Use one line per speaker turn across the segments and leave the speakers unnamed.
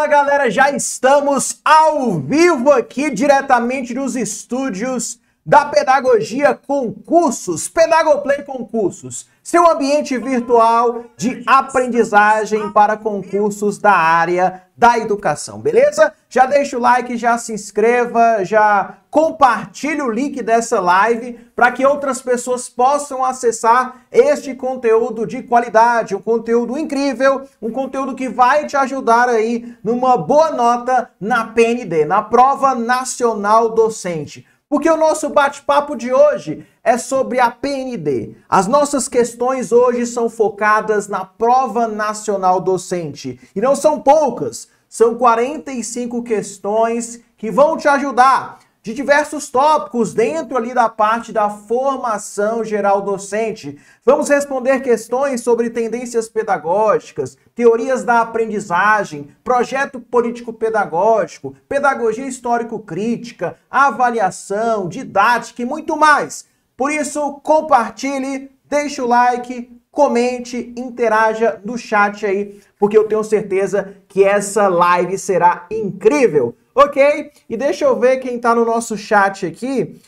Fala galera, já estamos ao vivo aqui diretamente dos estúdios da Pedagogia Concursos, Pedagoplay Concursos, seu ambiente virtual de aprendizagem para concursos da área da educação, beleza? Já deixa o like, já se inscreva, já compartilhe o link dessa live para que outras pessoas possam acessar este conteúdo de qualidade, um conteúdo incrível, um conteúdo que vai te ajudar aí numa boa nota na PND, na Prova Nacional Docente. Porque o nosso bate-papo de hoje é sobre a PND. As nossas questões hoje são focadas na Prova Nacional Docente. E não são poucas, são 45 questões que vão te ajudar de diversos tópicos dentro ali da parte da formação geral docente. Vamos responder questões sobre tendências pedagógicas, teorias da aprendizagem, projeto político-pedagógico, pedagogia histórico-crítica, avaliação, didática e muito mais. Por isso, compartilhe, deixe o like, comente, interaja no chat aí, porque eu tenho certeza que essa live será incrível. Ok? E deixa eu ver quem tá no nosso chat aqui.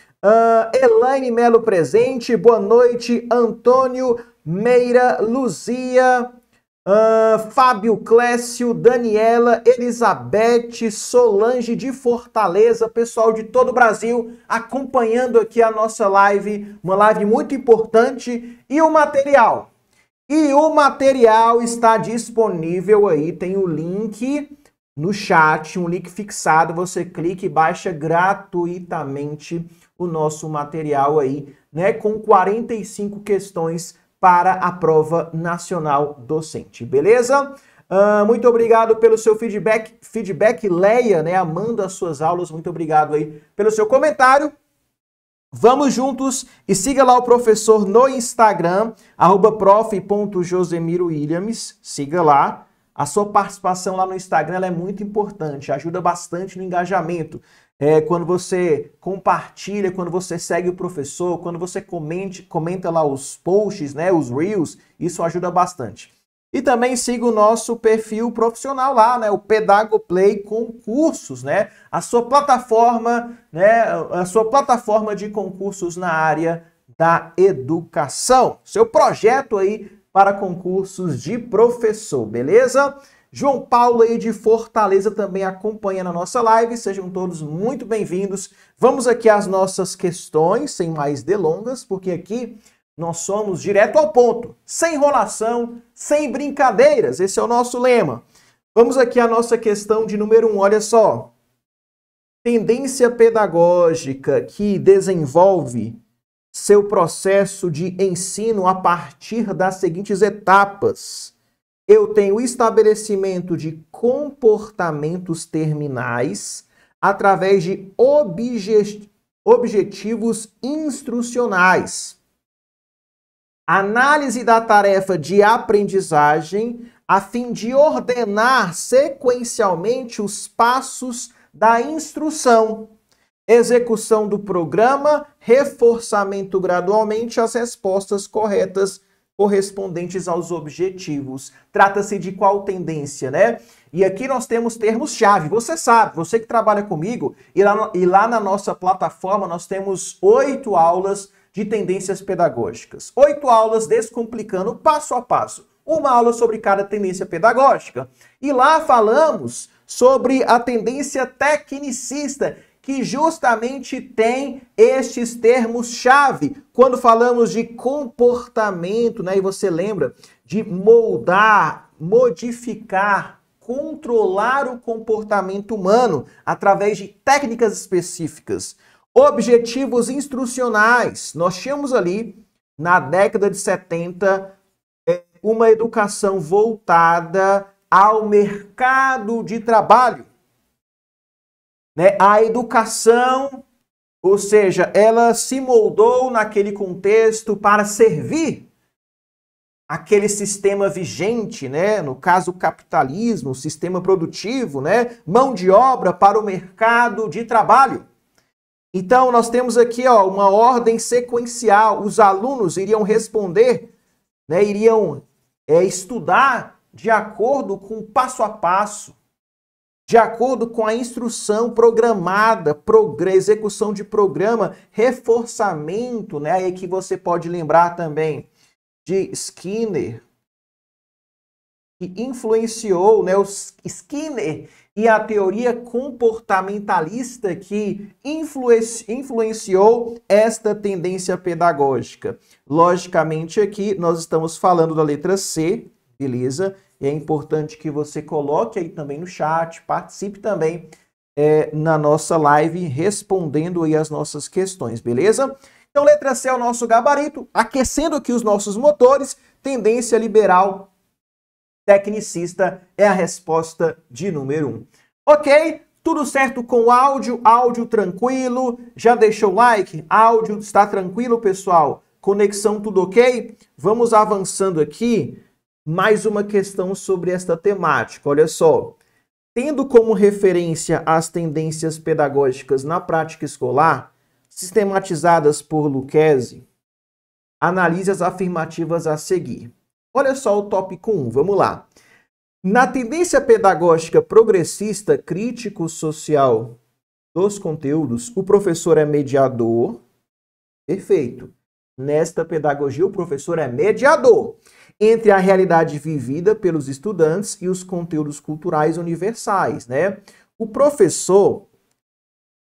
Elaine Melo presente, boa noite. Antônio Meira, Luzia, Fábio Clécio, Daniela, Elizabeth, Solange de Fortaleza, pessoal de todo o Brasil acompanhando aqui a nossa live, uma live muito importante. E o material? E o material está disponível aí, tem o link no chat, um link fixado, você clica e baixa gratuitamente o nosso material aí, né, com 45 questões para a Prova Nacional Docente, beleza? Muito obrigado pelo seu feedback, Leia, né, amando as suas aulas, muito obrigado aí pelo seu comentário. Vamos juntos e siga lá o professor no Instagram, @prof.josemiroWilliams, siga lá. A sua participação lá no Instagram ela é muito importante, ajuda bastante no engajamento. Quando você compartilha, quando você segue o professor, quando você comenta lá os posts, né, os reels, isso ajuda bastante. E também siga o nosso perfil profissional lá, né, o Pedagoplay Concursos, né, a sua plataforma de concursos na área da educação. Seu projeto aí para concursos de professor, beleza? João Paulo aí de Fortaleza também acompanha na nossa live, sejam todos muito bem-vindos. Vamos aqui às nossas questões, sem mais delongas, porque aqui nós somos direto ao ponto, sem enrolação, sem brincadeiras, esse é o nosso lema. Vamos aqui à nossa questão de número 1, olha só. Tendência pedagógica que desenvolve seu processo de ensino a partir das seguintes etapas. Eu tenho o estabelecimento de comportamentos terminais através de objetivos instrucionais. Análise da tarefa de aprendizagem a fim de ordenar sequencialmente os passos da instrução. Execução do programa, reforçamento gradualmente as respostas corretas correspondentes aos objetivos. Trata-se de qual tendência, né? E aqui nós temos termos-chave. Você sabe, você que trabalha comigo, e lá na nossa plataforma nós temos 8 aulas de tendências pedagógicas. 8 aulas descomplicando passo a passo. Uma aula sobre cada tendência pedagógica. E lá falamos sobre a tendência tecnicista, que justamente tem estes termos-chave. Quando falamos de comportamento, né, e você lembra de moldar, modificar, controlar o comportamento humano através de técnicas específicas. Objetivos instrucionais. Nós tínhamos ali, na década de 70, uma educação voltada ao mercado de trabalho. A educação, ou seja, ela se moldou naquele contexto para servir aquele sistema vigente, né? No caso, o capitalismo, o sistema produtivo, né? Mão de obra para o mercado de trabalho. Então, nós temos aqui uma ordem sequencial. Os alunos iriam responder, né? Iriam estudar de acordo com o passo a passo. de acordo com a instrução programada, execução de programa, reforçamento, né? Aí que você pode lembrar também de Skinner, que influenciou, né, o Skinner e a teoria comportamentalista que influenciou esta tendência pedagógica. Logicamente, aqui nós estamos falando da letra C, beleza? E é importante que você coloque aí também no chat, participe também na nossa live, respondendo aí as nossas questões, beleza? Então, letra C é o nosso gabarito, aquecendo aqui os nossos motores, tendência liberal tecnicista é a resposta de número 1. Ok? Tudo certo com o áudio? Áudio tranquilo? Já deixou o like? Áudio está tranquilo, pessoal? Conexão tudo ok? Vamos avançando aqui. Mais uma questão sobre esta temática. Olha só. Tendo como referência as tendências pedagógicas na prática escolar, sistematizadas por Lucchesi, analise as afirmativas a seguir. Olha só o tópico 1, vamos lá. Na tendência pedagógica progressista crítico-social dos conteúdos, o professor é mediador. Perfeito. Nesta pedagogia, o professor é mediador entre a realidade vivida pelos estudantes e os conteúdos culturais universais, né? O professor,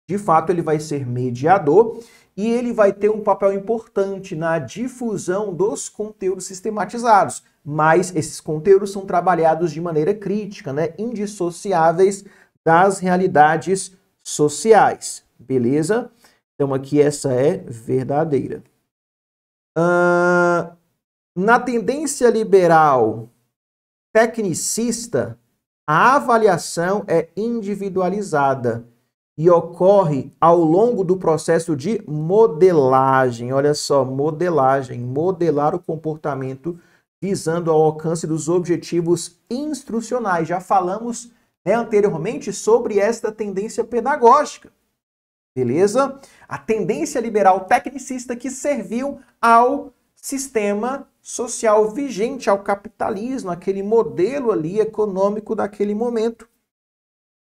de fato, ele vai ser mediador e ele vai ter um papel importante na difusão dos conteúdos sistematizados. Mas esses conteúdos são trabalhados de maneira crítica, né? Indissociáveis das realidades sociais. Beleza? Então aqui essa é verdadeira. Na tendência liberal tecnicista, a avaliação é individualizada e ocorre ao longo do processo de modelagem. Olha só, modelagem, modelar o comportamento visando ao alcance dos objetivos instrucionais. Já falamos, né, anteriormente sobre esta tendência pedagógica. Beleza? A tendência liberal tecnicista que serviu ao sistema social vigente, ao capitalismo, aquele modelo ali econômico daquele momento.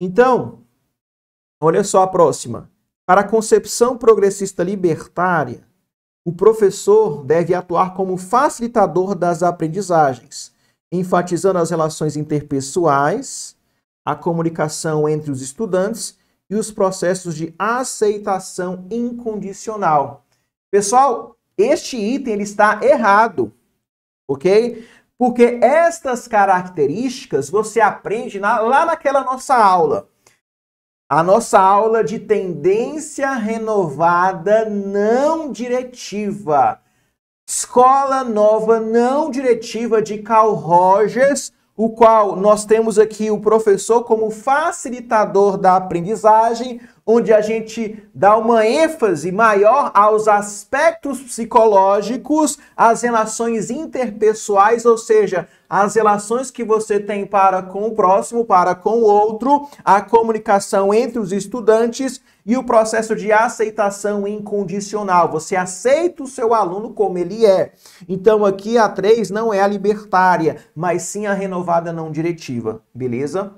Então, olha só a próxima. Para a concepção progressista libertária, o professor deve atuar como facilitador das aprendizagens, enfatizando as relações interpessoais, a comunicação entre os estudantes e os processos de aceitação incondicional. Pessoal, este item ele está errado, ok? Porque estas características você aprende lá naquela nossa aula. A nossa aula de tendência renovada não diretiva. Escola nova não diretiva de Carl Rogers, o qual nós temos aqui o professor como facilitador da aprendizagem, onde a gente dá uma ênfase maior aos aspectos psicológicos, às relações interpessoais, ou seja, as relações que você tem para com o próximo, para com o outro, a comunicação entre os estudantes e o processo de aceitação incondicional. Você aceita o seu aluno como ele é. Então aqui a 3 não é a libertária, mas sim a renovada não diretiva. Beleza?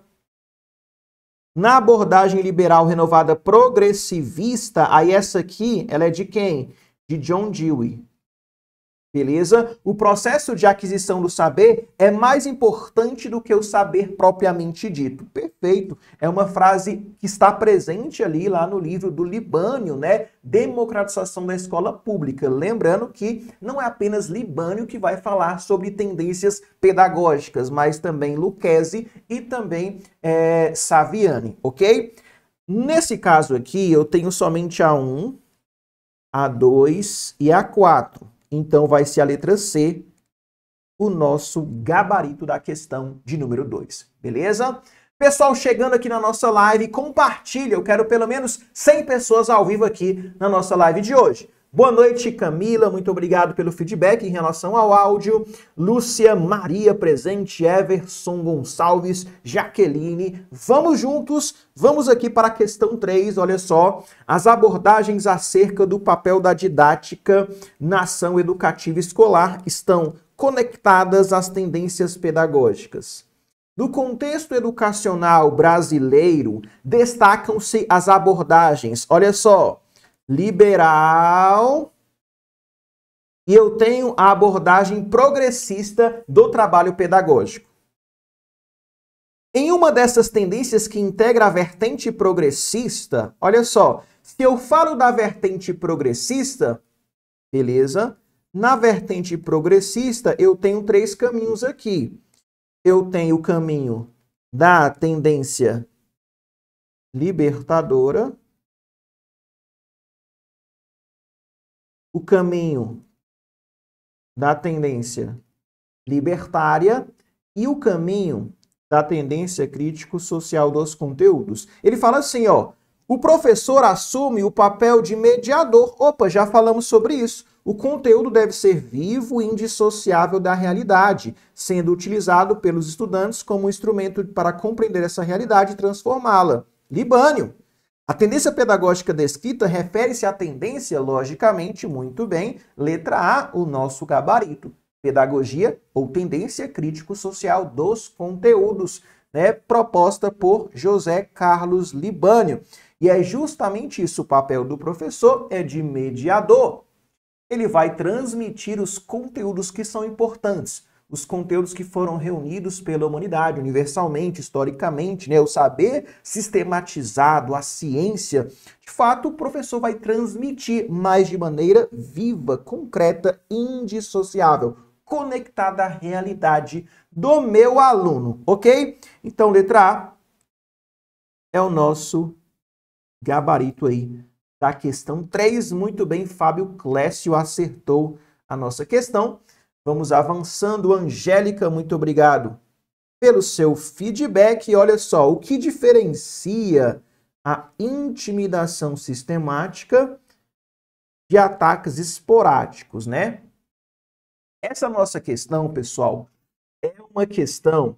Na abordagem liberal renovada progressivista, aí essa aqui, ela é de quem? De John Dewey. Beleza? O processo de aquisição do saber é mais importante do que o saber propriamente dito. Perfeito. É uma frase que está presente ali lá no livro do Libânio, né? Democratização da escola pública. Lembrando que não é apenas Libânio que vai falar sobre tendências pedagógicas, mas também Lucchesi e também Saviani, ok? Nesse caso aqui, eu tenho somente a 1, a 2 e a 4. Então, vai ser a letra C, o nosso gabarito da questão de número 2. Beleza? Pessoal, chegando aqui na nossa live, compartilha. Eu quero pelo menos 100 pessoas ao vivo aqui na nossa live de hoje. Boa noite, Camila. Muito obrigado pelo feedback em relação ao áudio. Lúcia Maria presente, Everson Gonçalves, Jaqueline. Vamos juntos, vamos aqui para a questão 3, olha só. As abordagens acerca do papel da didática na ação educativa escolar estão conectadas às tendências pedagógicas. No contexto educacional brasileiro, destacam-se as abordagens, olha só, liberal, e eu tenho a abordagem progressista do trabalho pedagógico. Em uma dessas tendências que integra a vertente progressista, olha só, se eu falo da vertente progressista, beleza? Na vertente progressista, eu tenho 3 caminhos aqui. Eu tenho o caminho da tendência libertadora, o caminho da tendência libertária e o caminho da tendência crítico-social dos conteúdos. Ele fala assim, ó, o professor assume o papel de mediador. Opa, já falamos sobre isso. O conteúdo deve ser vivo e indissociável da realidade, sendo utilizado pelos estudantes como instrumento para compreender essa realidade e transformá-la. Libânio. A tendência pedagógica descrita refere-se à tendência, logicamente, muito bem, letra A, o nosso gabarito. Pedagogia ou tendência crítico-social dos conteúdos, né, proposta por José Carlos Libânio. E é justamente isso, o papel do professor é de mediador. Ele vai transmitir os conteúdos que são importantes, os conteúdos que foram reunidos pela humanidade, universalmente, historicamente, né, o saber sistematizado, a ciência. De fato, o professor vai transmitir, mas de maneira viva, concreta, indissociável, conectada à realidade do meu aluno, ok? Então, letra A é o nosso gabarito aí da questão 3. Muito bem, Fábio Clécio acertou a nossa questão. Vamos avançando. Angélica, muito obrigado pelo seu feedback. E olha só, o que diferencia a intimidação sistemática de ataques esporádicos, né? Essa nossa questão, pessoal, é uma questão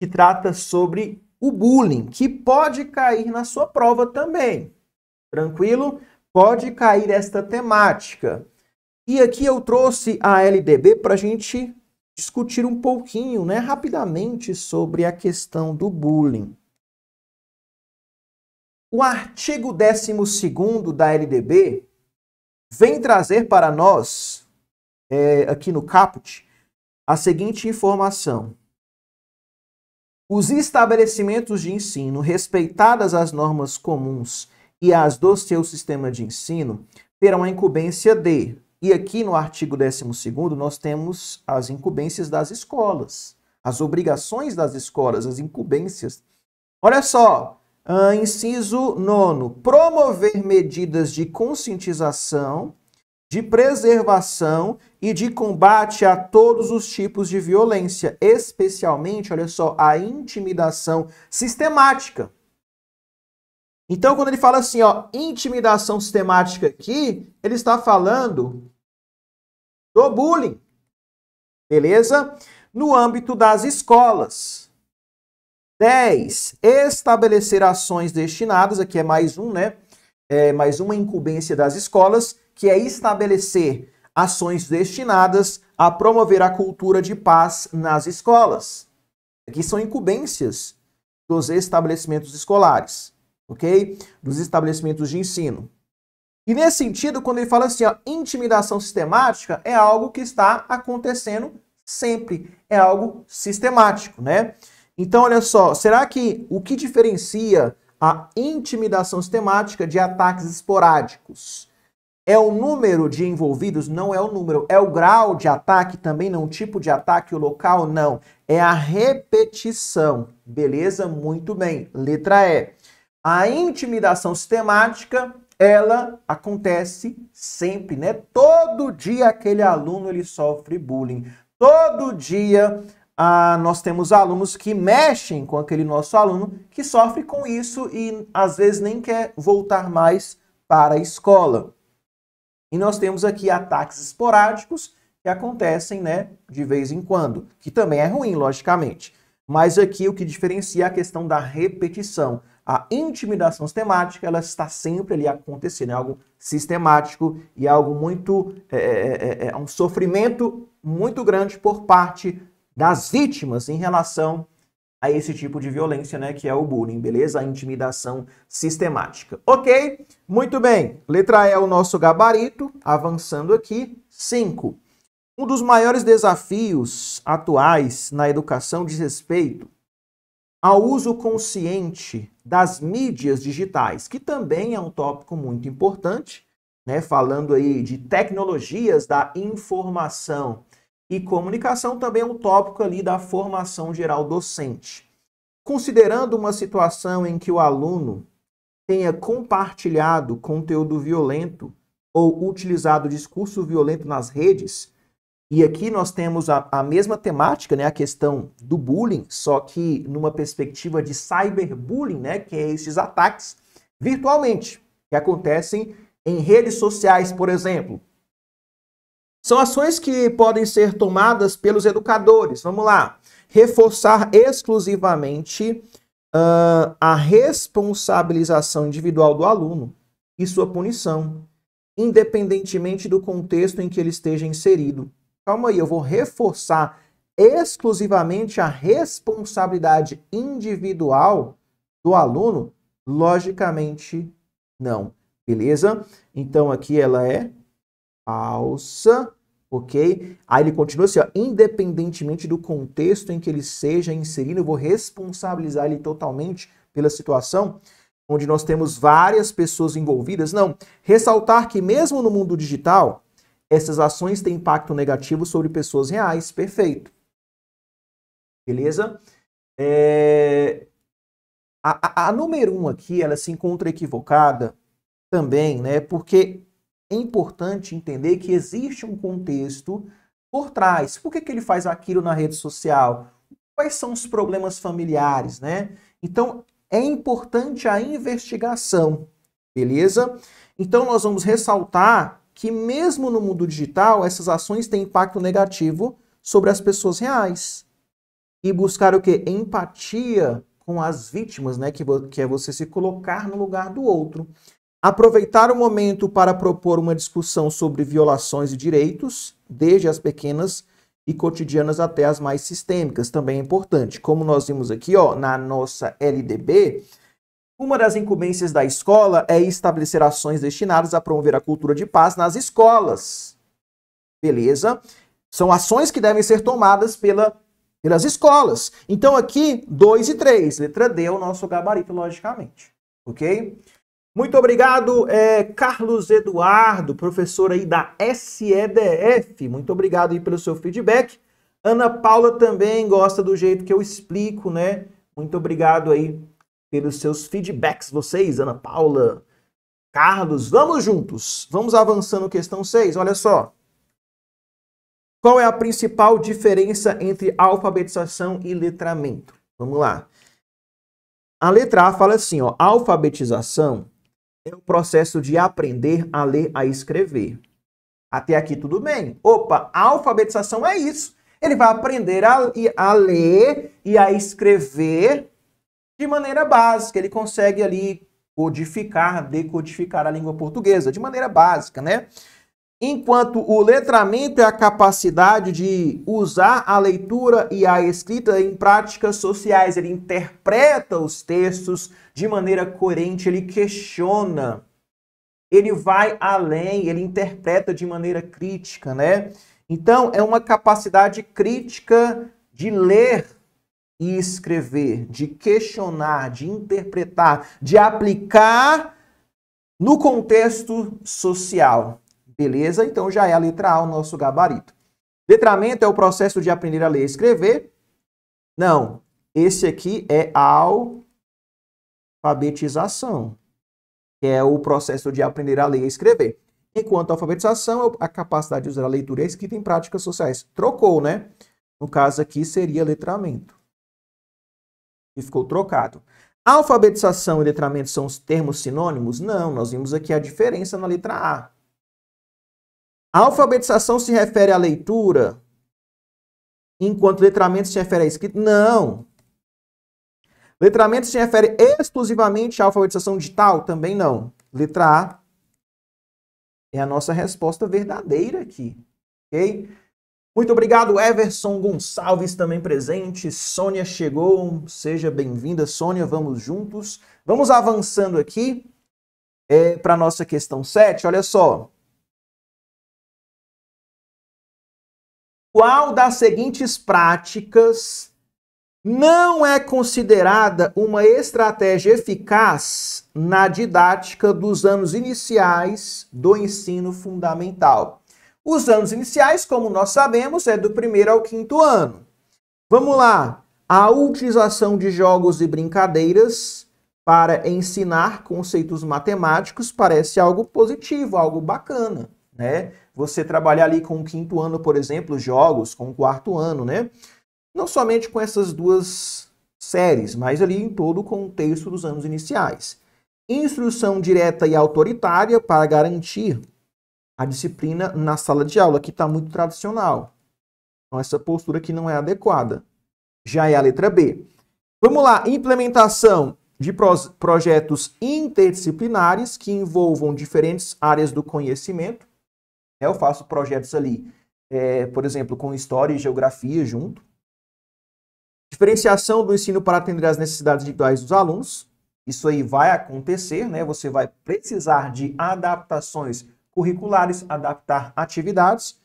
que trata sobre o bullying, que pode cair na sua prova também. Tranquilo? Pode cair esta temática. E aqui eu trouxe a LDB para a gente discutir um pouquinho, né, rapidamente sobre a questão do bullying. O artigo 12º da LDB vem trazer para nós, aqui no caput, a seguinte informação. Os estabelecimentos de ensino, respeitadas as normas comuns e as do seu sistema de ensino, terão a incumbência de... E aqui no artigo 12º nós temos as incumbências das escolas, as obrigações das escolas, as incumbências. Olha só, inciso 9, promover medidas de conscientização, de preservação e de combate a todos os tipos de violência, especialmente, olha só, a intimidação sistemática. Então, quando ele fala assim, ó, intimidação sistemática aqui, ele está falando do bullying, beleza? No âmbito das escolas. 10. Estabelecer ações destinadas, aqui é mais um, né? Mais uma incumbência das escolas, que é estabelecer ações destinadas a promover a cultura de paz nas escolas. Aqui são incumbências dos estabelecimentos escolares, ok? Dos estabelecimentos de ensino. E nesse sentido, quando ele fala assim, ó, intimidação sistemática, é algo que está acontecendo sempre, é algo sistemático, né? Então, olha só, será que o que diferencia a intimidação sistemática de ataques esporádicos é o número de envolvidos? Não é o número. É o grau de ataque também, não o tipo de ataque, o local? Não. É a repetição. Beleza? Muito bem. Letra E. A intimidação sistemática, ela acontece sempre, né? Todo dia aquele aluno ele sofre bullying. Todo dia nós temos alunos que mexem com aquele nosso aluno que sofre com isso e às vezes nem quer voltar mais para a escola. E nós temos aqui ataques esporádicos que acontecem, né, de vez em quando, que também é ruim, logicamente. Mas aqui o que diferencia é a questão da repetição. A intimidação sistemática, ela está sempre ali acontecendo, é algo sistemático e é algo muito, é um sofrimento muito grande por parte das vítimas em relação a esse tipo de violência, né, que é o bullying, beleza? A intimidação sistemática. Ok? Muito bem. Letra E é o nosso gabarito. Avançando aqui. 5. Um dos maiores desafios atuais na educação diz respeito ao uso consciente das mídias digitais, que também é um tópico muito importante, né? Falando aí de tecnologias da informação e comunicação, também é um tópico ali da formação geral docente. Considerando uma situação em que o aluno tenha compartilhado conteúdo violento ou utilizado discurso violento nas redes, e aqui nós temos a mesma temática, né, a questão do bullying, só que numa perspectiva de cyberbullying, né, que é esses ataques virtualmente, que acontecem em redes sociais, por exemplo. São ações que podem ser tomadas pelos educadores. Vamos lá. Reforçar exclusivamente a responsabilização individual do aluno e sua punição, independentemente do contexto em que ele esteja inserido. Calma aí, eu vou reforçar exclusivamente a responsabilidade individual do aluno? Logicamente, não. Beleza? Então, aqui ela é falsa, ok? Aí ele continua assim, ó, independentemente do contexto em que ele seja inserido, eu vou responsabilizar ele totalmente pela situação onde nós temos várias pessoas envolvidas. Não, ressaltar que mesmo no mundo digital, essas ações têm impacto negativo sobre pessoas reais. Perfeito. Beleza? A número 1 aqui, ela se encontra equivocada também, né? Porque é importante entender que existe um contexto por trás. Por que ele faz aquilo na rede social? Quais são os problemas familiares, né? Então, é importante a investigação, beleza? Então, nós vamos ressaltar que mesmo no mundo digital, essas ações têm impacto negativo sobre as pessoas reais. E buscar o quê? Empatia com as vítimas, né? Que é você se colocar no lugar do outro. Aproveitar o momento para propor uma discussão sobre violações de direitos, desde as pequenas e cotidianas até as mais sistêmicas, também é importante. Como nós vimos aqui, ó, na nossa LDB, uma das incumbências da escola é estabelecer ações destinadas a promover a cultura de paz nas escolas. Beleza? São ações que devem ser tomadas pelas escolas. Então aqui, 2 e 3. Letra D é o nosso gabarito, logicamente. Ok? Muito obrigado, Carlos Eduardo, professor aí da SEDF. Muito obrigado aí pelo seu feedback. Ana Paula também gosta do jeito que eu explico, né? Muito obrigado aí pelos seus feedbacks, vocês, Ana Paula, Carlos. Vamos juntos. Vamos avançando questão 6. Olha só. Qual é a principal diferença entre alfabetização e letramento? Vamos lá. A letra A fala assim, ó, alfabetização é o processo de aprender a ler, a escrever. Até aqui tudo bem. Opa, a alfabetização é isso. Ele vai aprender a ler e a escrever de maneira básica. Ele consegue ali codificar, decodificar a língua portuguesa de maneira básica, né? Enquanto o letramento é a capacidade de usar a leitura e a escrita em práticas sociais. Ele interpreta os textos de maneira coerente, ele questiona, ele vai além, ele interpreta de maneira crítica, né? Então, é uma capacidade crítica de ler e escrever, de questionar, de interpretar, de aplicar no contexto social. Beleza? Então já é a letra A o nosso gabarito. Letramento é o processo de aprender a ler e escrever? Não. Esse aqui é a alfabetização, que é o processo de aprender a ler e escrever. Enquanto a alfabetização é a capacidade de usar a leitura e a escrita em práticas sociais. Trocou, né? No caso aqui seria letramento. E ficou trocado. Alfabetização e letramento são os termos sinônimos? Não, nós vimos aqui a diferença na letra A. A alfabetização se refere à leitura, enquanto letramento se refere à escrita? Não. Letramento se refere exclusivamente à alfabetização digital? Também não. Letra A é a nossa resposta verdadeira aqui. Ok? Muito obrigado, Everson Gonçalves também presente. Sônia chegou, seja bem-vinda, Sônia, vamos juntos. Vamos avançando aqui para a nossa questão 7, olha só. Qual das seguintes práticas não é considerada uma estratégia eficaz na didática dos anos iniciais do ensino fundamental? Os anos iniciais, como nós sabemos, é do 1º ao 5º ano. Vamos lá. A utilização de jogos e brincadeiras para ensinar conceitos matemáticos parece algo positivo, algo bacana, né? Você trabalhar ali com o 5º ano, por exemplo, jogos, com o 4º ano, né? Não somente com essas duas séries, mas ali em todo o contexto dos anos iniciais. Instrução direta e autoritária para garantir a disciplina na sala de aula, que está muito tradicional. Então, essa postura aqui não é adequada. Já é a letra B. Vamos lá, implementação de projetos interdisciplinares que envolvam diferentes áreas do conhecimento. Eu faço projetos ali, por exemplo, com história e geografia junto. Diferenciação do ensino para atender às necessidades individuais dos alunos. Isso aí vai acontecer, né? Você vai precisar de adaptações curriculares, adaptar atividades,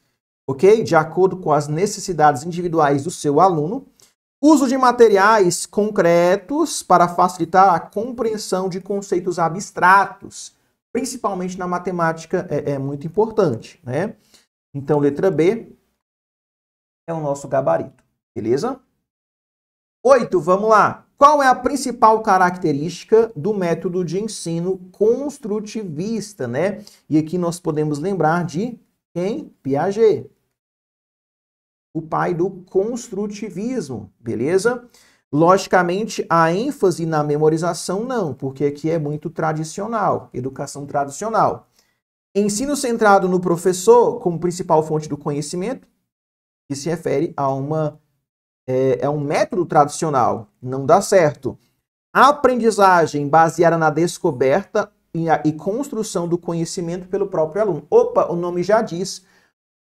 ok? De acordo com as necessidades individuais do seu aluno. Uso de materiais concretos para facilitar a compreensão de conceitos abstratos, principalmente na matemática, é muito importante, né? Então, letra B é o nosso gabarito, beleza? 8, vamos lá. Qual é a principal característica do método de ensino construtivista, né? E aqui nós podemos lembrar de quem? Piaget. O pai do construtivismo, beleza? Logicamente, a ênfase na memorização não, porque aqui é muito tradicional, educação tradicional. Ensino centrado no professor como principal fonte do conhecimento, que se refere a um método tradicional, não dá certo. A aprendizagem baseada na descoberta e construção do conhecimento pelo próprio aluno. Opa, o nome já diz.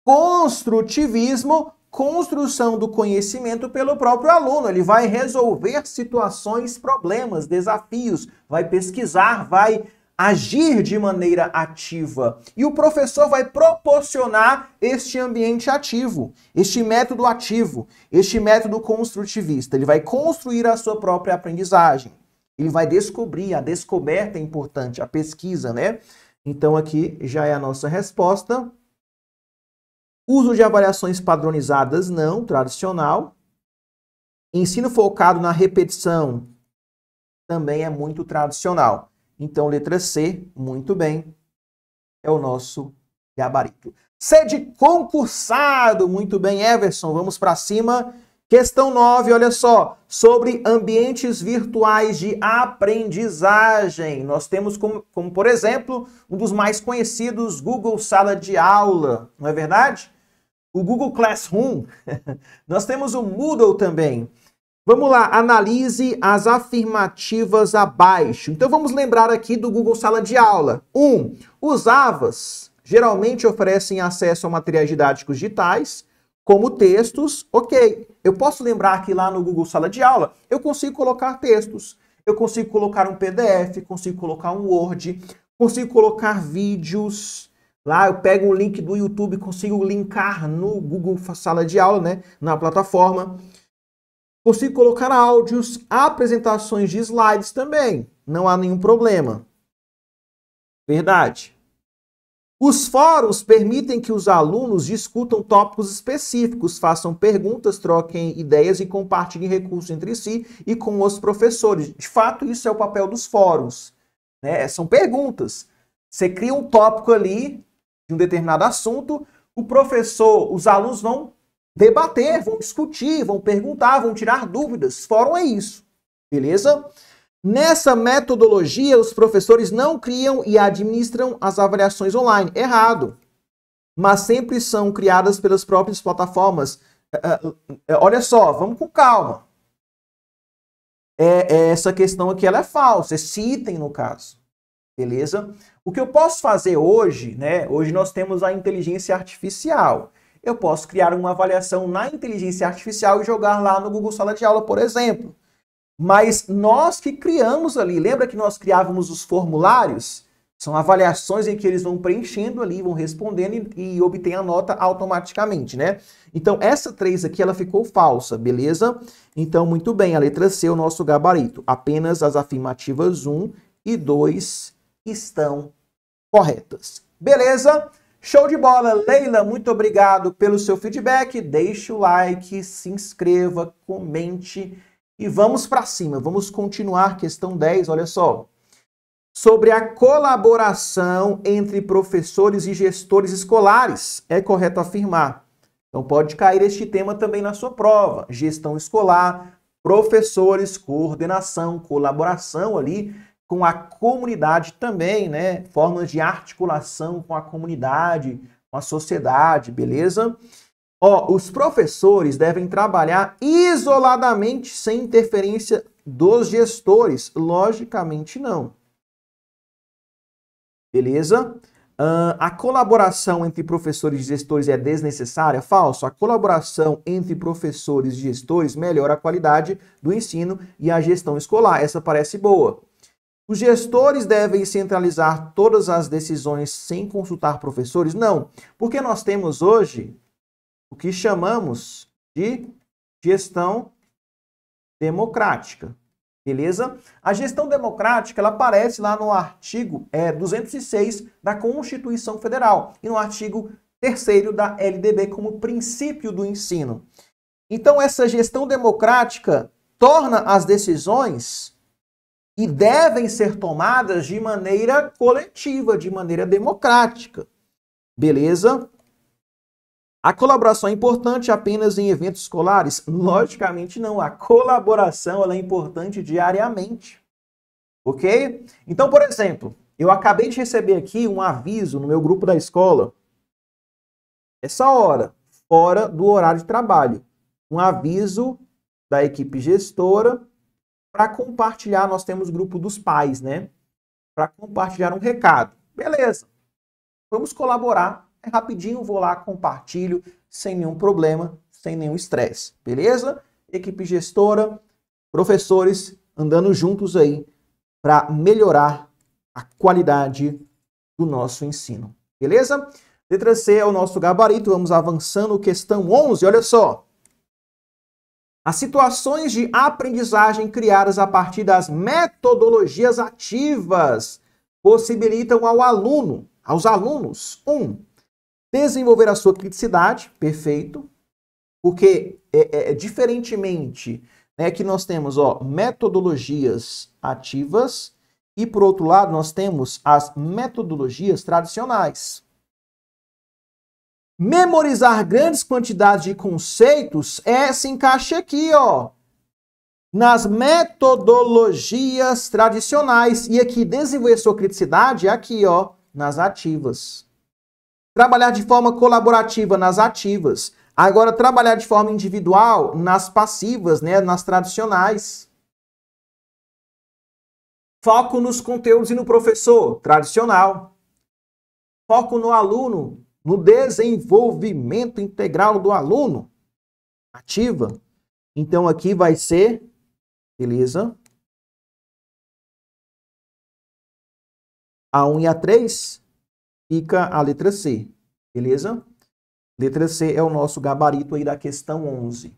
Construtivismo, construção do conhecimento pelo próprio aluno. Ele vai resolver situações, problemas, desafios, vai pesquisar, vai agir de maneira ativa. E o professor vai proporcionar este ambiente ativo, este método ativo, este método construtivista. Ele vai construir a sua própria aprendizagem. Ele vai descobrir, a descoberta é importante, a pesquisa, né? Então aqui já é a nossa resposta. Uso de avaliações padronizadas, não, tradicional. Ensino focado na repetição, também é muito tradicional. Então, letra C, muito bem, é o nosso gabarito. C de concursado, muito bem, Everson, vamos para cima. Questão 9, olha só, sobre ambientes virtuais de aprendizagem. Nós temos como, por exemplo, um dos mais conhecidos, Google Sala de Aula, não é verdade? O Google Classroom. Nós temos o Moodle também. Vamos lá, analise as afirmativas abaixo. Então vamos lembrar aqui do Google Sala de Aula. 1. Os AVAs geralmente oferecem acesso a materiais didáticos digitais, como textos. Ok, eu posso lembrar que lá no Google Sala de Aula eu consigo colocar textos, eu consigo colocar um PDF, consigo colocar um Word, consigo colocar vídeos. Lá eu pego um link do YouTube, consigo linkar no Google Sala de Aula, né, na plataforma. Consigo colocar áudios, apresentações de slides também. Não há nenhum problema. Verdade. Os fóruns permitem que os alunos discutam tópicos específicos, façam perguntas, troquem ideias e compartilhem recursos entre si e com os professores. De fato, isso é o papel dos fóruns, né? São perguntas. Você cria um tópico ali de um determinado assunto, o professor, os alunos vão debater, vão discutir, vão perguntar, vão tirar dúvidas. Fórum é isso, beleza? Nessa metodologia, os professores não criam e administram as avaliações online. Errado. Mas sempre são criadas pelas próprias plataformas. Olha só, vamos com calma. Essa questão aqui ela é falsa, esse item no caso. Beleza? O que eu posso fazer hoje, né? Hoje nós temos a inteligência artificial. Eu posso criar uma avaliação na inteligência artificial e jogar lá no Google Sala de Aula, por exemplo. Mas nós que criamos ali, lembra que nós criávamos os formulários? São avaliações em que eles vão preenchendo ali, vão respondendo e obtêm a nota automaticamente, né? Então, essa 3 aqui, ela ficou falsa, beleza? Então, muito bem, a letra C é o nosso gabarito. Apenas as afirmativas 1 e 2 estão corretas. Beleza? Show de bola! Leila, muito obrigado pelo seu feedback. Deixe o like, se inscreva, comente e vamos para cima. Vamos continuar questão 10, olha só. Sobre a colaboração entre professores e gestores escolares. É correto afirmar. Então pode cair este tema também na sua prova. Gestão escolar, professores, coordenação, colaboração ali com a comunidade também, né? Formas de articulação com a comunidade, com a sociedade, beleza? Ó, os professores devem trabalhar isoladamente sem interferência dos gestores. Logicamente não. Beleza? A colaboração entre professores e gestores é desnecessária? Falso. A colaboração entre professores e gestores melhora a qualidade do ensino e a gestão escolar. Essa parece boa. Os gestores devem centralizar todas as decisões sem consultar professores? Não, porque nós temos hoje o que chamamos de gestão democrática. Beleza? A gestão democrática, ela aparece lá no artigo 206 da Constituição Federal e no artigo 3º da LDB como princípio do ensino. Então, essa gestão democrática torna as decisões e devem ser tomadas de maneira coletiva, de maneira democrática. Beleza? A colaboração é importante apenas em eventos escolares? Logicamente não. A colaboração ela é importante diariamente. Ok? Então, por exemplo, eu acabei de receber aqui um aviso no meu grupo da escola. Essa hora, fora do horário de trabalho. Um aviso da equipe gestora para compartilhar. Nós temos grupo dos pais, né? Para compartilhar um recado. Beleza. Vamos colaborar. É rapidinho, vou lá, compartilho, sem nenhum problema, sem nenhum estresse. Beleza? Equipe gestora, professores, andando juntos aí para melhorar a qualidade do nosso ensino. Beleza? Letra C é o nosso gabarito. Vamos avançando. Questão 11, olha só. As situações de aprendizagem criadas a partir das metodologias ativas possibilitam aos alunos, 1. Desenvolver a sua criticidade, perfeito, porque diferentemente, né, que nós temos metodologias ativas e, por outro lado, nós temos as metodologias tradicionais. Memorizar grandes quantidades de conceitos se encaixa aqui, nas metodologias tradicionais. E aqui, desenvolver sua criticidade, aqui, nas ativas. Trabalhar de forma colaborativa nas ativas. Agora, trabalhar de forma individual nas passivas, né, nas tradicionais. Foco nos conteúdos e no professor, tradicional. Foco no aluno, no desenvolvimento integral do aluno, ativa. Então, aqui vai ser, beleza? A 1 e a 3 fica a letra C, beleza? Letra C é o nosso gabarito aí da questão 11.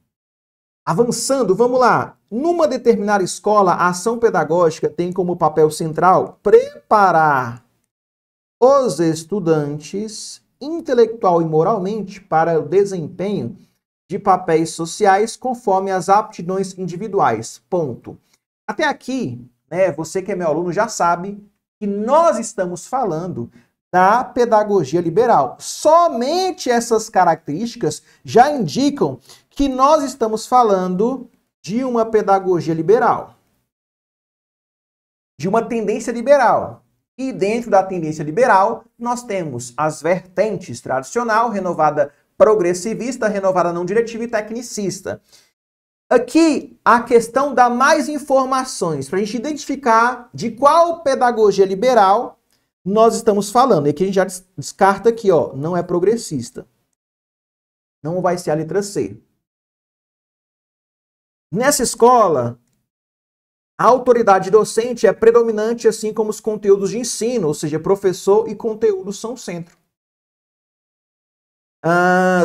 Avançando, vamos lá. Numa determinada escola, a ação pedagógica tem como papel central preparar os estudantes intelectual e moralmente para o desempenho de papéis sociais conforme as aptidões individuais. Ponto. Até aqui, né, você que é meu aluno já sabe que nós estamos falando da pedagogia liberal. Somente essas características já indicam que nós estamos falando de uma pedagogia liberal, de uma tendência liberal. E dentro da tendência liberal, nós temos as vertentes tradicional, renovada progressivista, renovada não diretiva e tecnicista. Aqui, a questão dá mais informações para a gente identificar de qual pedagogia liberal nós estamos falando. E aqui a gente já descarta aqui, não é progressista. Não vai ser a letra C. Nessa escola, a autoridade docente é predominante, assim como os conteúdos de ensino, ou seja, professor e conteúdo são o centro.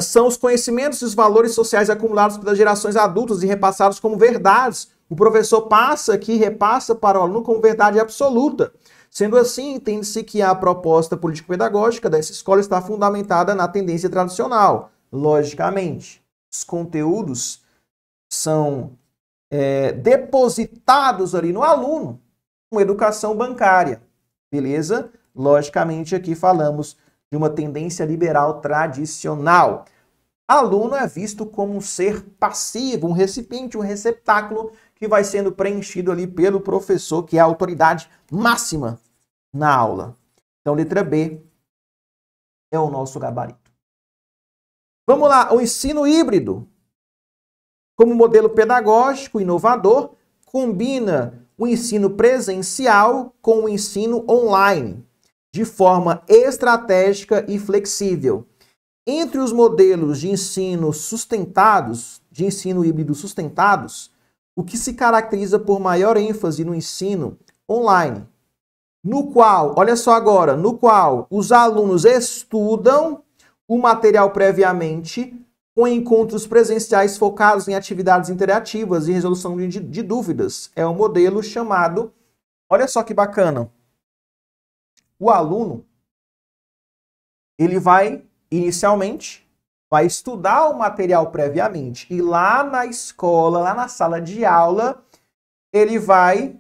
São os conhecimentos e os valores sociais acumulados pelas gerações adultas e repassados como verdades. O professor passa aqui e repassa para o aluno como verdade absoluta. Sendo assim, entende-se que a proposta político-pedagógica dessa escola está fundamentada na tendência tradicional. Logicamente, os conteúdos são depositados ali no aluno, com educação bancária. Beleza? Logicamente, aqui falamos de uma tendência liberal tradicional. Aluno é visto como um ser passivo, um recipiente, um receptáculo que vai sendo preenchido ali pelo professor, que é a autoridade máxima na aula. Então, letra B é o nosso gabarito. Vamos lá, o ensino híbrido. Como modelo pedagógico inovador, combina o ensino presencial com o ensino online, de forma estratégica e flexível. Entre os modelos de ensino sustentados, de ensino híbrido sustentados, o que se caracteriza por maior ênfase no ensino online, no qual, olha só agora, no qual os alunos estudam o material previamente, com encontros presenciais focados em atividades interativas e resolução de dúvidas. É um modelo chamado, olha só que bacana, o aluno, ele vai, inicialmente, vai estudar o material previamente e lá na escola, lá na sala de aula, ele vai,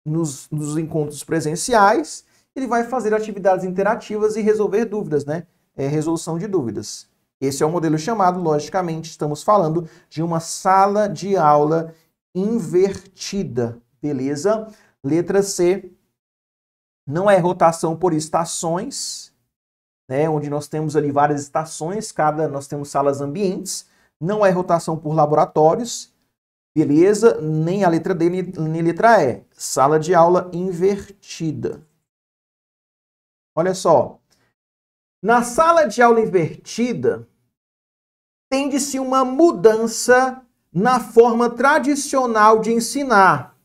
nos encontros presenciais, ele vai fazer atividades interativas e resolver dúvidas, né? Resolução de dúvidas. Esse é o modelo chamado, logicamente, estamos falando de uma sala de aula invertida, beleza? Letra C, não é rotação por estações, né, onde nós temos ali várias estações, nós temos salas ambientes, não é rotação por laboratórios, beleza? Nem a letra D, nem a letra E. Sala de aula invertida. Olha só, na sala de aula invertida, tende-se uma mudança na forma tradicional de ensinar.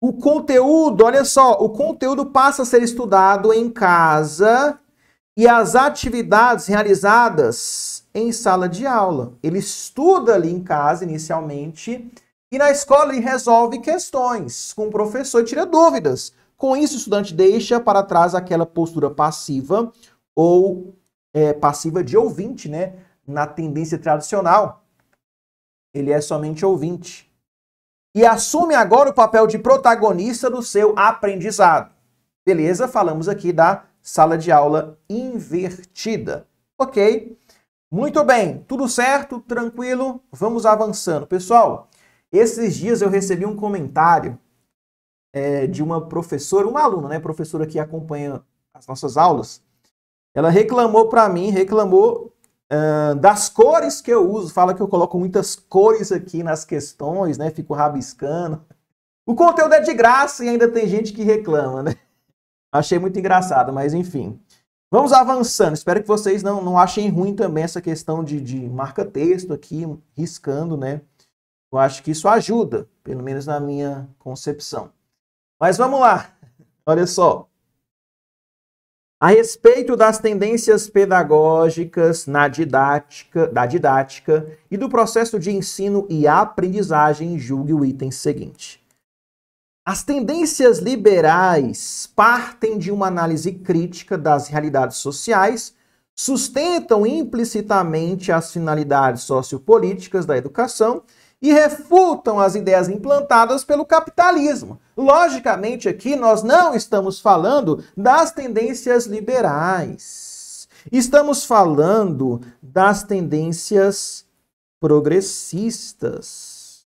O conteúdo, olha só, o conteúdo passa a ser estudado em casa e as atividades realizadas em sala de aula. Ele estuda ali em casa inicialmente e na escola ele resolve questões com o professor e tira dúvidas. Com isso, o estudante deixa para trás aquela postura passiva ou passiva de ouvinte, né? Na tendência tradicional, ele é somente ouvinte. E assume agora o papel de protagonista do seu aprendizado. Beleza? Falamos aqui da sala de aula invertida. Ok? Muito bem. Tudo certo? Tranquilo? Vamos avançando. Pessoal, esses dias eu recebi um comentário de uma professora, uma aluna, né? Professora que acompanha as nossas aulas. Ela reclamou para mim, das cores que eu uso, fala que eu coloco muitas cores aqui nas questões, né? Fico rabiscando. O conteúdo é de graça e ainda tem gente que reclama, né? Achei muito engraçado, mas enfim. Vamos avançando. Espero que vocês não achem ruim também essa questão de marca-texto aqui, riscando, né? Eu acho que isso ajuda, pelo menos na minha concepção. Mas vamos lá. Olha só. A respeito das tendências pedagógicas da didática e do processo de ensino e aprendizagem, julgue o item seguinte. As tendências liberais partem de uma análise crítica das realidades sociais, sustentam implicitamente as finalidades sociopolíticas da educação e refutam as ideias implantadas pelo capitalismo. Logicamente, aqui nós não estamos falando das tendências liberais. Estamos falando das tendências progressistas.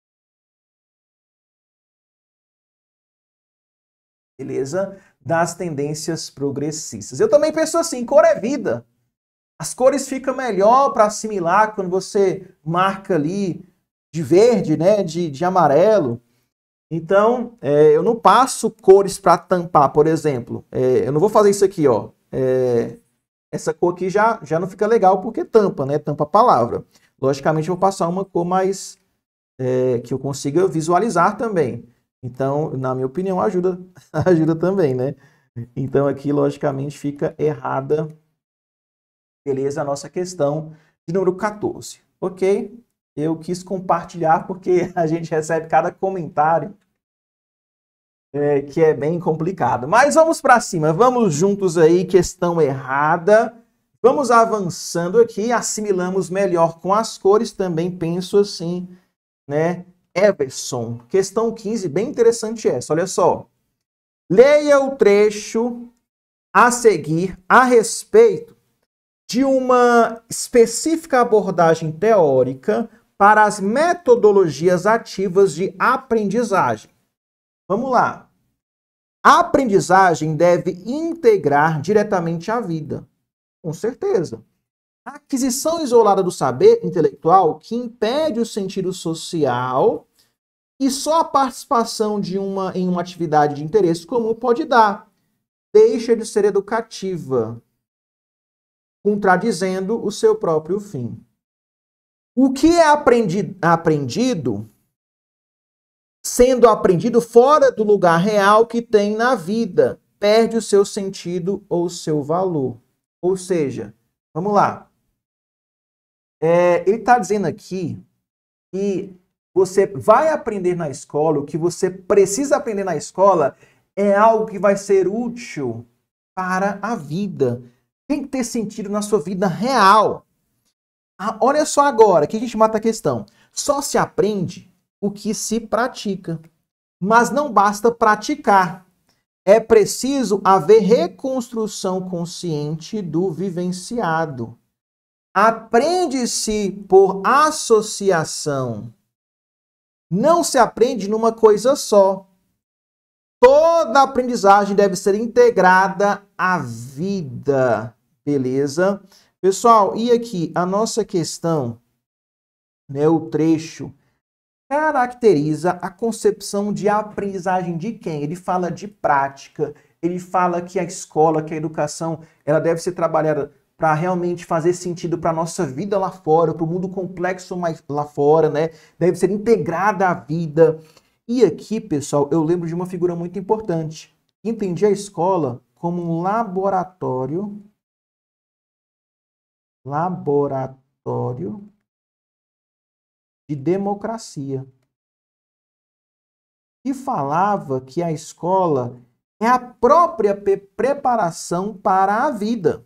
Beleza? Das tendências progressistas. Eu também penso assim, cor é vida. As cores ficam melhor para assimilar quando você marca ali de verde, né, de amarelo. Então, eu não passo cores para tampar, por exemplo. Eu não vou fazer isso aqui, ó. essa cor aqui já não fica legal porque tampa, né? Tampa a palavra. Logicamente, eu vou passar uma cor mais que eu consiga visualizar também. Então, na minha opinião, ajuda, ajuda também, né? Então, aqui, logicamente, fica errada, beleza, a nossa questão de número 14, ok? Eu quis compartilhar porque a gente recebe cada comentário que é bem complicado. Mas vamos para cima, vamos juntos aí, questão errada. Vamos avançando aqui, assimilamos melhor com as cores, também penso assim, né? Everson, questão 15, bem interessante essa, olha só. Leia o trecho a seguir a respeito de uma específica abordagem teórica para as metodologias ativas de aprendizagem. Vamos lá. A aprendizagem deve integrar diretamente a vida. Com certeza. A aquisição isolada do saber intelectual que impede o sentido social e só a participação em uma atividade de interesse comum pode dar. Deixa de ser educativa, contradizendo o seu próprio fim. O que é aprendido, sendo aprendido fora do lugar real que tem na vida, perde o seu sentido ou o seu valor. Ou seja, vamos lá. Ele está dizendo aqui que você vai aprender na escola, o que você precisa aprender na escola é algo que vai ser útil para a vida. Tem que ter sentido na sua vida real. Olha só agora, que a gente mata a questão. Só se aprende o que se pratica. Mas não basta praticar. É preciso haver reconstrução consciente do vivenciado. Aprende-se por associação. Não se aprende numa coisa só. Toda aprendizagem deve ser integrada à vida. Beleza? Pessoal, e aqui a nossa questão, né, o trecho, caracteriza a concepção de aprendizagem de quem? Ele fala de prática, ele fala que a escola, que a educação, ela deve ser trabalhada para realmente fazer sentido para a nossa vida lá fora, para o mundo complexo mais lá fora, né? Deve ser integrada à vida. E aqui, pessoal, eu lembro de uma figura muito importante. Entendi a escola como um laboratório de democracia. E falava que a escola é a própria preparação para a vida.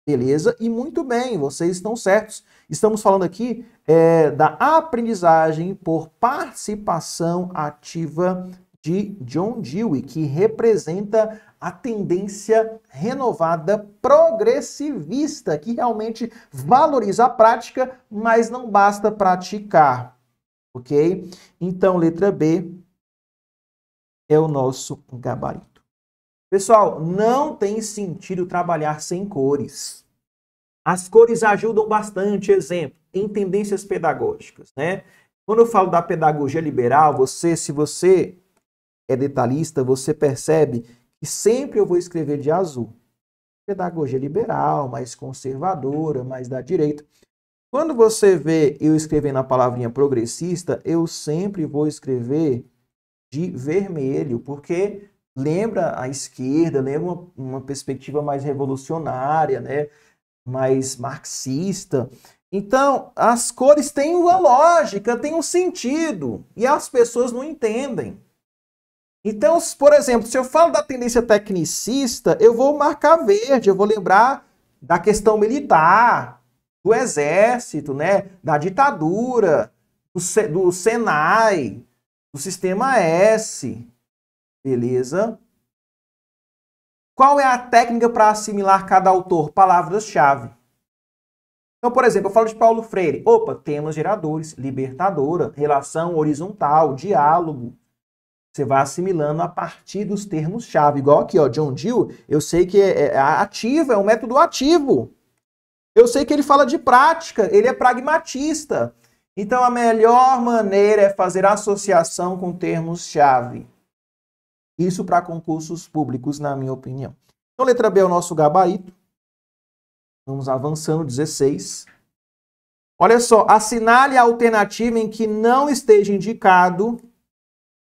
Beleza? E muito bem, vocês estão certos. Estamos falando aqui da aprendizagem por participação ativa de John Dewey, que representa a tendência renovada progressivista, que realmente valoriza a prática, mas não basta praticar. Ok? Então, letra B é o nosso gabarito. Pessoal, não tem sentido trabalhar sem cores. As cores ajudam bastante, exemplo, em tendências pedagógicas, né? Quando eu falo da pedagogia liberal, se você é detalhista, você percebe que sempre eu vou escrever de azul. Pedagogia liberal, mais conservadora, mais da direita. Quando você vê eu escrevendo a palavrinha progressista, eu sempre vou escrever de vermelho, porque lembra a esquerda, lembra uma perspectiva mais revolucionária, né? Mais marxista. Então, as cores têm uma lógica, têm um sentido, e as pessoas não entendem. Então, por exemplo, se eu falo da tendência tecnicista, eu vou marcar verde, eu vou lembrar da questão militar, do exército, né? Da ditadura, do Senai, do sistema S. Beleza? Qual é a técnica para assimilar cada autor? Palavras-chave. Então, por exemplo, eu falo de Paulo Freire. Opa, temas geradores, libertadora, relação horizontal, diálogo. Você vai assimilando a partir dos termos-chave. Igual aqui, ó, John Dewey, eu sei que é ativo, é um método ativo. Eu sei que ele fala de prática, ele é pragmatista. Então, a melhor maneira é fazer associação com termos-chave. Isso para concursos públicos, na minha opinião. Então, letra B é o nosso gabarito. Vamos avançando, 16. Olha só, assinale a alternativa em que não esteja indicado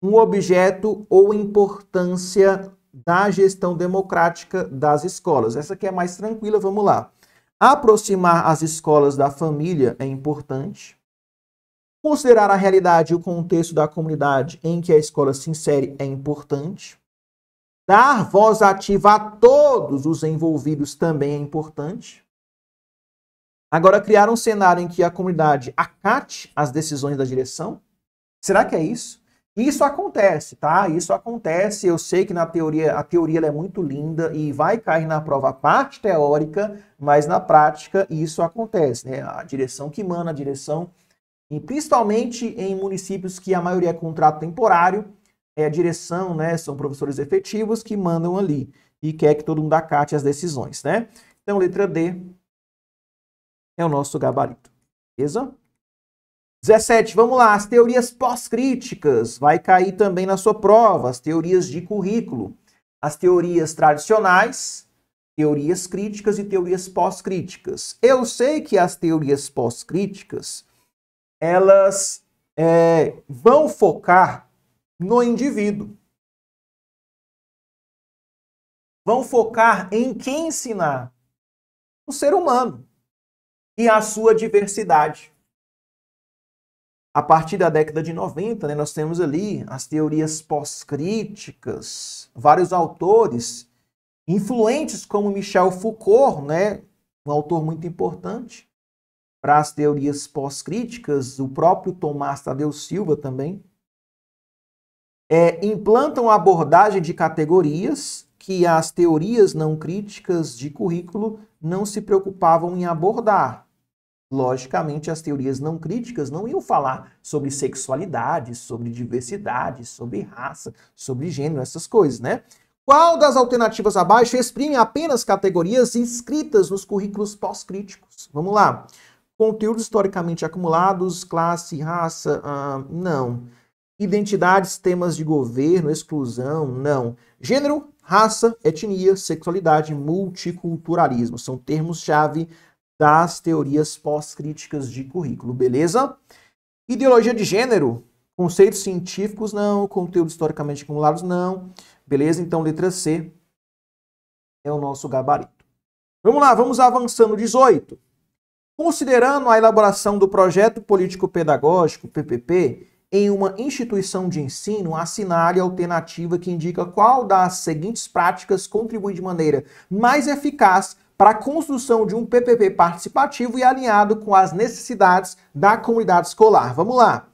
um objeto ou importância da gestão democrática das escolas. Essa aqui é mais tranquila, vamos lá. Aproximar as escolas da família é importante. Considerar a realidade e o contexto da comunidade em que a escola se insere é importante. Dar voz ativa a todos os envolvidos também é importante. Agora, criar um cenário em que a comunidade acate as decisões da direção. Será que é isso? Isso acontece, tá? Isso acontece. Eu sei que na teoria, a teoria ela é muito linda e vai cair na prova a parte teórica, mas na prática isso acontece, né? A direção que manda, a direção, e principalmente em municípios que a maioria é contrato temporário, é a direção, né? São professores efetivos que mandam ali e quer que todo mundo acate as decisões, né? Então, letra D é o nosso gabarito, beleza? 17, vamos lá, as teorias pós-críticas, vai cair também na sua prova, as teorias de currículo, as teorias tradicionais, teorias críticas e teorias pós-críticas. Eu sei que as teorias pós-críticas, elas vão focar no indivíduo, vão focar em quem ensinar, o ser humano e a sua diversidade. A partir da década de 90, né, nós temos ali as teorias pós-críticas, vários autores influentes como Michel Foucault, né, um autor muito importante para as teorias pós-críticas, o próprio Tomás Tadeu Silva também, implantam a abordagem de categorias que as teorias não críticas de currículo não se preocupavam em abordar. Logicamente, as teorias não críticas não iam falar sobre sexualidade, sobre diversidade, sobre raça, sobre gênero, essas coisas, né? Qual das alternativas abaixo exprime apenas categorias inscritas nos currículos pós-críticos? Vamos lá. Conteúdos historicamente acumulados, classe, raça, não. Identidades, temas de governo, exclusão, não. Gênero, raça, etnia, sexualidade, multiculturalismo. São termos-chave das teorias pós-críticas de currículo, beleza? Ideologia de gênero, conceitos científicos, não. Conteúdos historicamente acumulados, não. Beleza? Então, letra C é o nosso gabarito. Vamos lá, vamos avançando. 18. Considerando a elaboração do projeto político-pedagógico, PPP, em uma instituição de ensino, assinale a alternativa que indica qual das seguintes práticas contribui de maneira mais eficaz para a construção de um PPP participativo e alinhado com as necessidades da comunidade escolar. Vamos lá.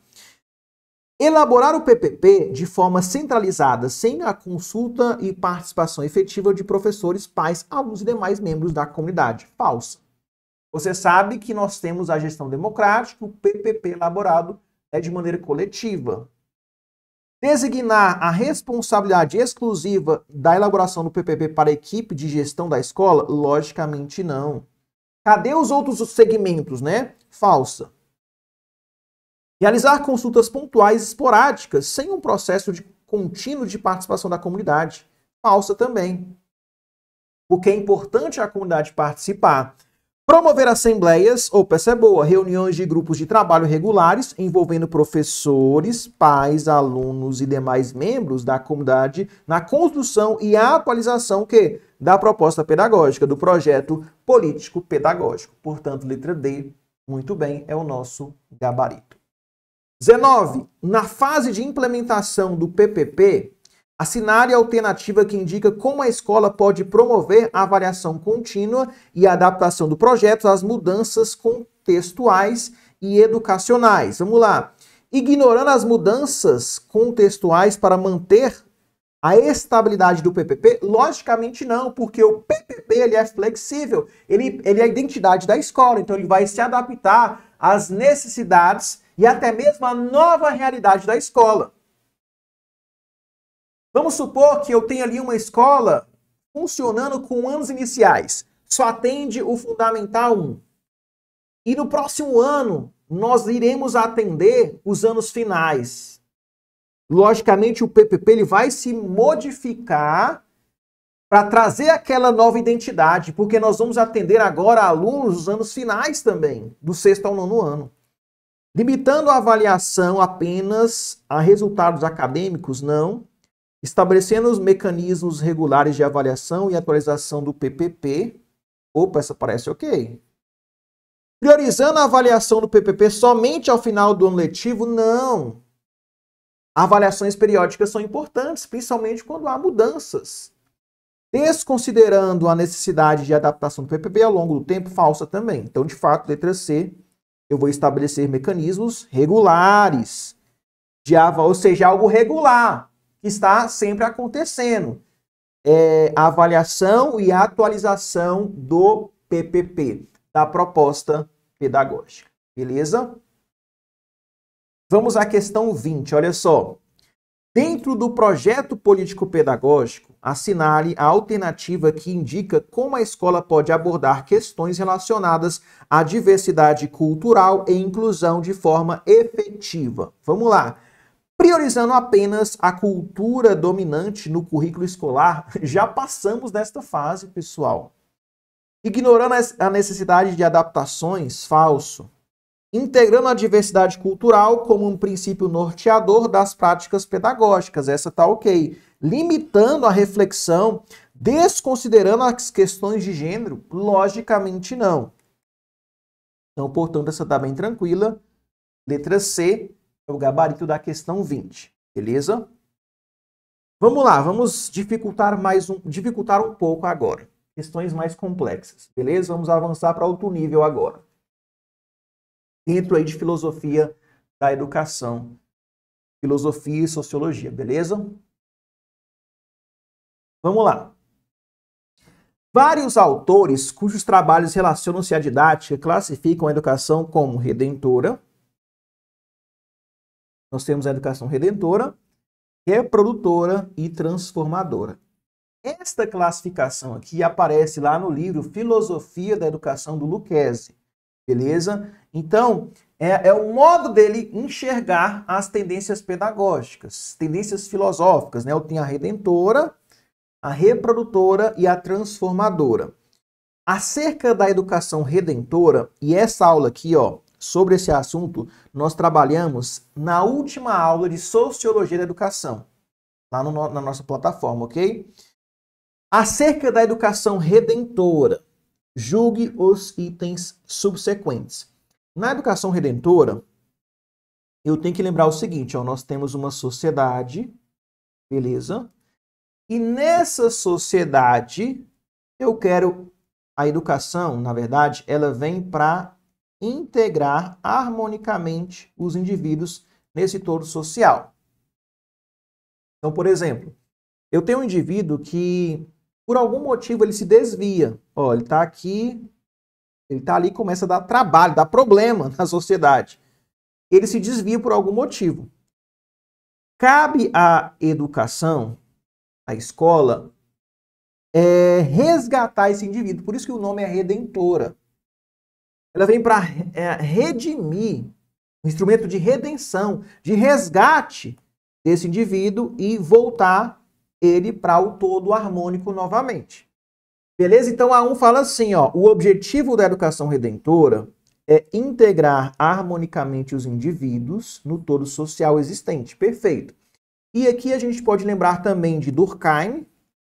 Elaborar o PPP de forma centralizada, sem a consulta e participação efetiva de professores, pais, alunos e demais membros da comunidade. Falsa. Você sabe que nós temos a gestão democrática, o PPP elaborado de maneira coletiva. Designar a responsabilidade exclusiva da elaboração do PPP para a equipe de gestão da escola? Logicamente não. Cadê os outros segmentos, né? Falsa. Realizar consultas pontuais esporádicas sem um processo contínuo de participação da comunidade? Falsa também. Porque é importante a comunidade participar. Promover assembleias, opa, essa é boa, reuniões de grupos de trabalho regulares envolvendo professores, pais, alunos e demais membros da comunidade na construção e atualização da proposta pedagógica, do projeto político-pedagógico. Portanto, letra D, muito bem, é o nosso gabarito. 19. Na fase de implementação do PPP, assinale a alternativa que indica como a escola pode promover a avaliação contínua e a adaptação do projeto às mudanças contextuais e educacionais. Vamos lá. Ignorando as mudanças contextuais para manter a estabilidade do PPP? Logicamente não, porque o PPP ele é flexível, ele é a identidade da escola, então ele vai se adaptar às necessidades e até mesmo à nova realidade da escola. Vamos supor que eu tenho ali uma escola funcionando com anos iniciais. Só atende o Fundamental 1. E no próximo ano, nós iremos atender os anos finais. Logicamente, o PPP ele vai se modificar para trazer aquela nova identidade, porque nós vamos atender agora alunos dos anos finais também, do 6º ao 9º ano. Limitando a avaliação apenas a resultados acadêmicos, não. Estabelecendo os mecanismos regulares de avaliação e atualização do PPP. Opa, essa parece ok. Priorizando a avaliação do PPP somente ao final do ano letivo, não. Avaliações periódicas são importantes, principalmente quando há mudanças. Desconsiderando a necessidade de adaptação do PPP ao longo do tempo, falsa também. Então, de fato, letra C, eu vou estabelecer mecanismos regulares, ou seja, algo regular, que está sempre acontecendo. A avaliação e a atualização do PPP, da proposta pedagógica. Beleza? Vamos à questão 20, olha só. Dentro do projeto político-pedagógico, assinale a alternativa que indica como a escola pode abordar questões relacionadas à diversidade cultural e inclusão de forma efetiva. Vamos lá. Priorizando apenas a cultura dominante no currículo escolar, já passamos desta fase, pessoal. Ignorando a necessidade de adaptações, falso. Integrando a diversidade cultural como um princípio norteador das práticas pedagógicas, essa tá ok. Limitando a reflexão, desconsiderando as questões de gênero, logicamente não. Então, portanto, essa tá bem tranquila. Letra C é o gabarito da questão 20, beleza? Vamos lá, vamos dificultar um pouco agora. Questões mais complexas, beleza? Vamos avançar para outro nível agora. Dentro aí de filosofia da educação, filosofia e sociologia, beleza? Vamos lá. Vários autores cujos trabalhos relacionam-se à didática classificam a educação como redentora. Nós temos a educação redentora, reprodutora e transformadora. Esta classificação aqui aparece lá no livro Filosofia da Educação do Lucchesi. Beleza? Então, é o modo dele enxergar as tendências pedagógicas, tendências filosóficas, né? Eu tenho a redentora, a reprodutora e a transformadora. Acerca da educação redentora, e essa aula aqui, ó, sobre esse assunto, nós trabalhamos na última aula de Sociologia da Educação, lá na nossa plataforma, ok? Acerca da educação redentora, julgue os itens subsequentes. Na educação redentora, eu tenho que lembrar o seguinte, ó, nós temos uma sociedade, beleza? E nessa sociedade, eu quero a educação, na verdade, ela vem para integrar harmonicamente os indivíduos nesse todo social. Então, por exemplo, eu tenho um indivíduo que, por algum motivo, ele se desvia. Ó, ele está aqui, ele está ali e começa a dar trabalho, dar problema na sociedade. Ele se desvia por algum motivo. Cabe à educação, à escola, resgatar esse indivíduo. Por isso que o nome é redentora. Ela vem para redimir, um instrumento de redenção, de resgate desse indivíduo e voltar ele para o todo harmônico novamente. Beleza? Então, a 1 fala assim, ó, o objetivo da educação redentora é integrar harmonicamente os indivíduos no todo social existente. Perfeito. E aqui a gente pode lembrar também de Durkheim,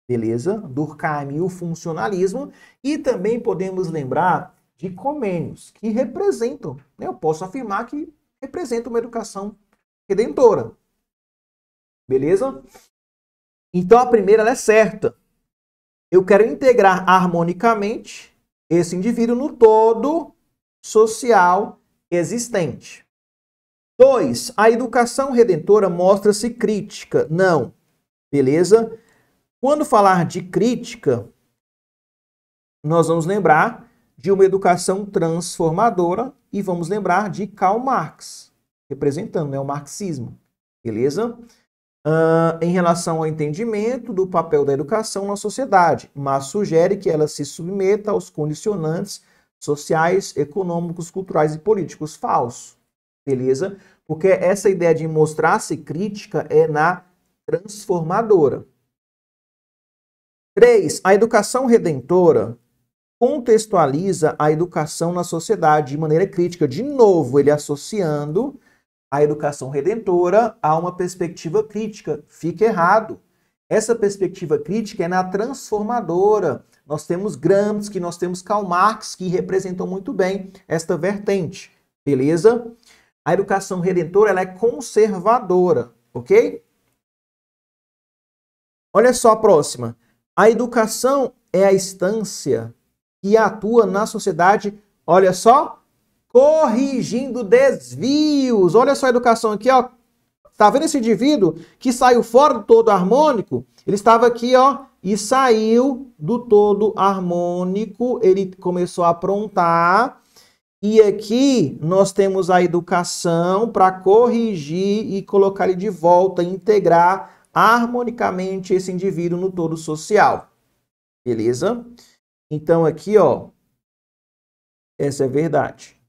beleza? Durkheim e o funcionalismo. E também podemos lembrar de Comênios, que representam, né? Eu posso afirmar que representam uma educação redentora. Beleza? Então a primeira ela é certa. Eu quero integrar harmonicamente esse indivíduo no todo social existente. 2. A educação redentora mostra-se crítica. Não. Beleza? Quando falar de crítica, nós vamos lembrar de uma educação transformadora e vamos lembrar de Karl Marx, representando, né, o marxismo. Beleza? Em relação ao entendimento do papel da educação na sociedade, mas sugere que ela se submeta aos condicionantes sociais, econômicos, culturais e políticos. Falso. Beleza? Porque essa ideia de mostrar-se crítica é na transformadora. 3. A educação redentora contextualiza a educação na sociedade de maneira crítica. De novo, ele associando a educação redentora a uma perspectiva crítica. Fica errado. Essa perspectiva crítica é na transformadora. Nós temos Gramsci, nós temos Karl Marx, que representam muito bem esta vertente. Beleza? A educação redentora ela é conservadora, ok? Olha só a próxima. A educação é a instância que atua na sociedade, olha só, corrigindo desvios. Olha só a educação aqui, ó. Tá vendo esse indivíduo que saiu fora do todo harmônico? Ele estava aqui, ó, e saiu do todo harmônico. Ele começou a aprontar. E aqui nós temos a educação para corrigir e colocar ele de volta, integrar harmonicamente esse indivíduo no todo social. Beleza? Então aqui, ó, essa é verdade.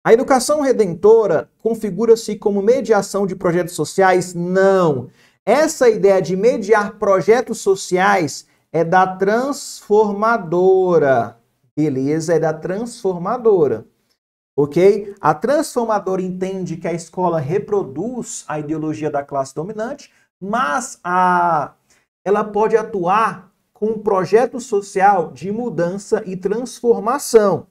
A educação redentora configura-se como mediação de projetos sociais? Não. Essa ideia de mediar projetos sociais é da transformadora. Beleza? É da transformadora. Ok? A transformadora entende que a escola reproduz a ideologia da classe dominante, mas ela pode atuar com um projeto social de mudança e transformação.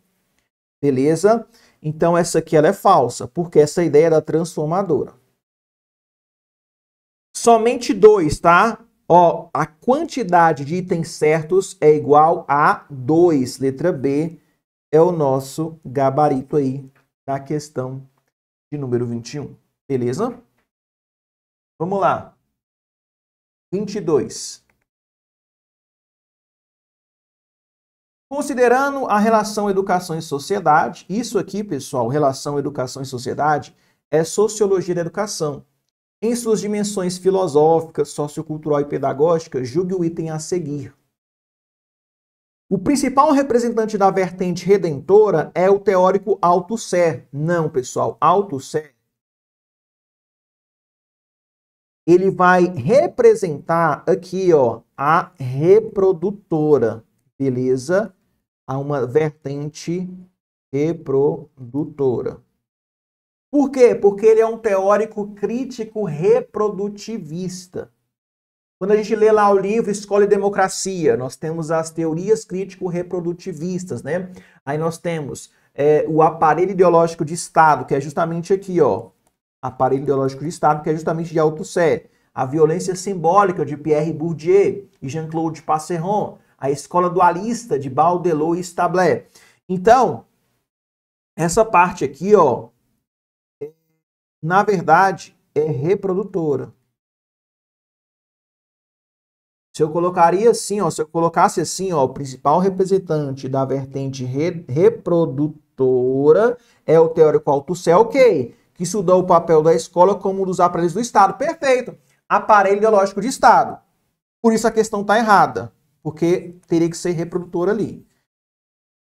Beleza? Então, essa aqui ela é falsa, porque essa ideia é da transformadora. Somente 2, tá? Ó, a quantidade de itens certos é igual a 2. Letra B é o nosso gabarito aí da questão de número 21. Beleza? Vamos lá. 22. Considerando a relação educação e sociedade, isso aqui, pessoal, relação educação e sociedade, é sociologia da educação. Em suas dimensões filosóficas, sociocultural e pedagógica, julgue o item a seguir. O principal representante da vertente redentora é o teórico Althusser. Não, pessoal, Althusser, ele vai representar aqui, ó, a reprodutora. Beleza? Há uma vertente reprodutora. Por quê? Porque ele é um teórico crítico reprodutivista. Quando a gente lê lá o livro Escola e Democracia, nós temos as teorias crítico-reprodutivistas, né? Aí nós temos o aparelho ideológico de Estado, que é justamente aqui, ó. Aparelho ideológico de Estado, que é justamente de Althusser. A violência simbólica de Pierre Bourdieu e Jean-Claude Passeron. A escola dualista de Baudelot e Stabler. Então, essa parte aqui, ó, na verdade, é reprodutora. Se eu colocaria assim, ó, se eu colocasse assim, ó, o principal representante da vertente reprodutora é o teórico Althusser, ok, que estudou o papel da escola como um dos aparelhos do Estado. Perfeito. Aparelho ideológico de Estado. Por isso a questão está errada. Porque teria que ser reprodutor ali.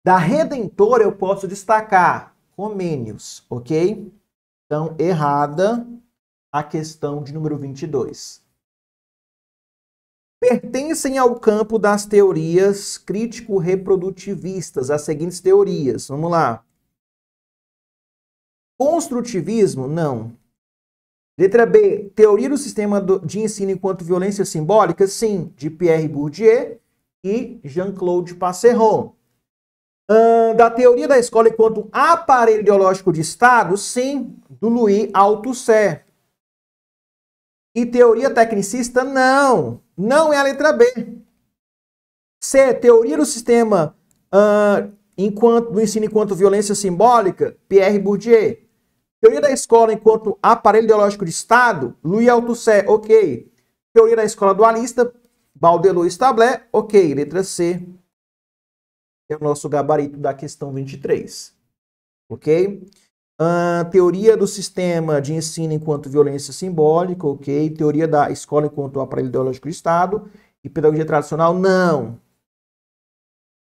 Da redentora eu posso destacar Comênios, ok? Então, errada a questão de número 22. Pertencem ao campo das teorias crítico-reprodutivistas, as seguintes teorias. Vamos lá. Construtivismo? Não. Letra B, teoria do sistema de ensino enquanto violência simbólica? Sim, de Pierre Bourdieu e Jean-Claude Passeron. Da teoria da escola enquanto aparelho ideológico de Estado? Sim, do Louis Althusser. E teoria tecnicista? Não, não é a letra B. C, teoria do sistema do ensino enquanto violência simbólica? Pierre Bourdieu. Teoria da escola enquanto aparelho ideológico de Estado, Louis Althusser, ok. Teoria da escola dualista, Baudelot e Stabler, ok. Letra C é o nosso gabarito da questão 23, ok. Teoria do sistema de ensino enquanto violência simbólica, ok. Teoria da escola enquanto aparelho ideológico de Estado e pedagogia tradicional, não.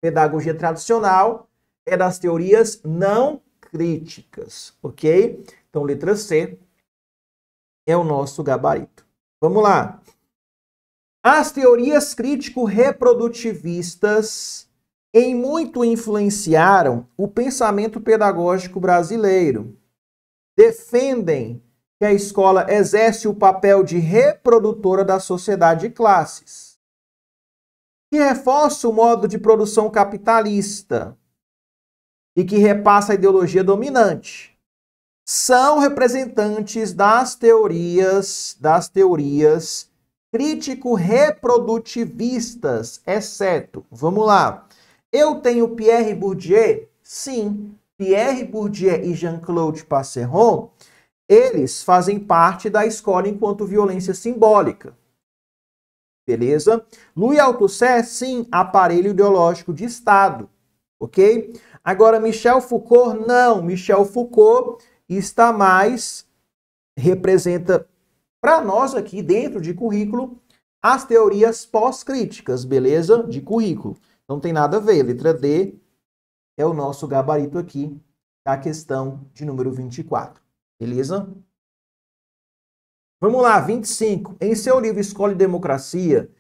Pedagogia tradicional é das teorias não críticas, ok? Então, letra C é o nosso gabarito. Vamos lá. As teorias crítico-reprodutivistas em muito influenciaram o pensamento pedagógico brasileiro. Defendem que a escola exerce o papel de reprodutora da sociedade de classes, que reforça o modo de produção capitalista e que repassa a ideologia dominante. São representantes das teorias crítico-reprodutivistas, exceto, vamos lá, eu tenho Pierre Bourdieu? Sim, Pierre Bourdieu e Jean-Claude Passeron, eles fazem parte da escola enquanto violência simbólica. Beleza? Louis Althusser, sim, aparelho ideológico de Estado. Ok? Agora, Michel Foucault, não. Michel Foucault está mais, representa para nós aqui dentro de currículo as teorias pós-críticas, beleza? De currículo. Não tem nada a ver. Letra D é o nosso gabarito aqui da questão de número 24. Beleza? Vamos lá, 25. Em seu livro Escola e Democracia,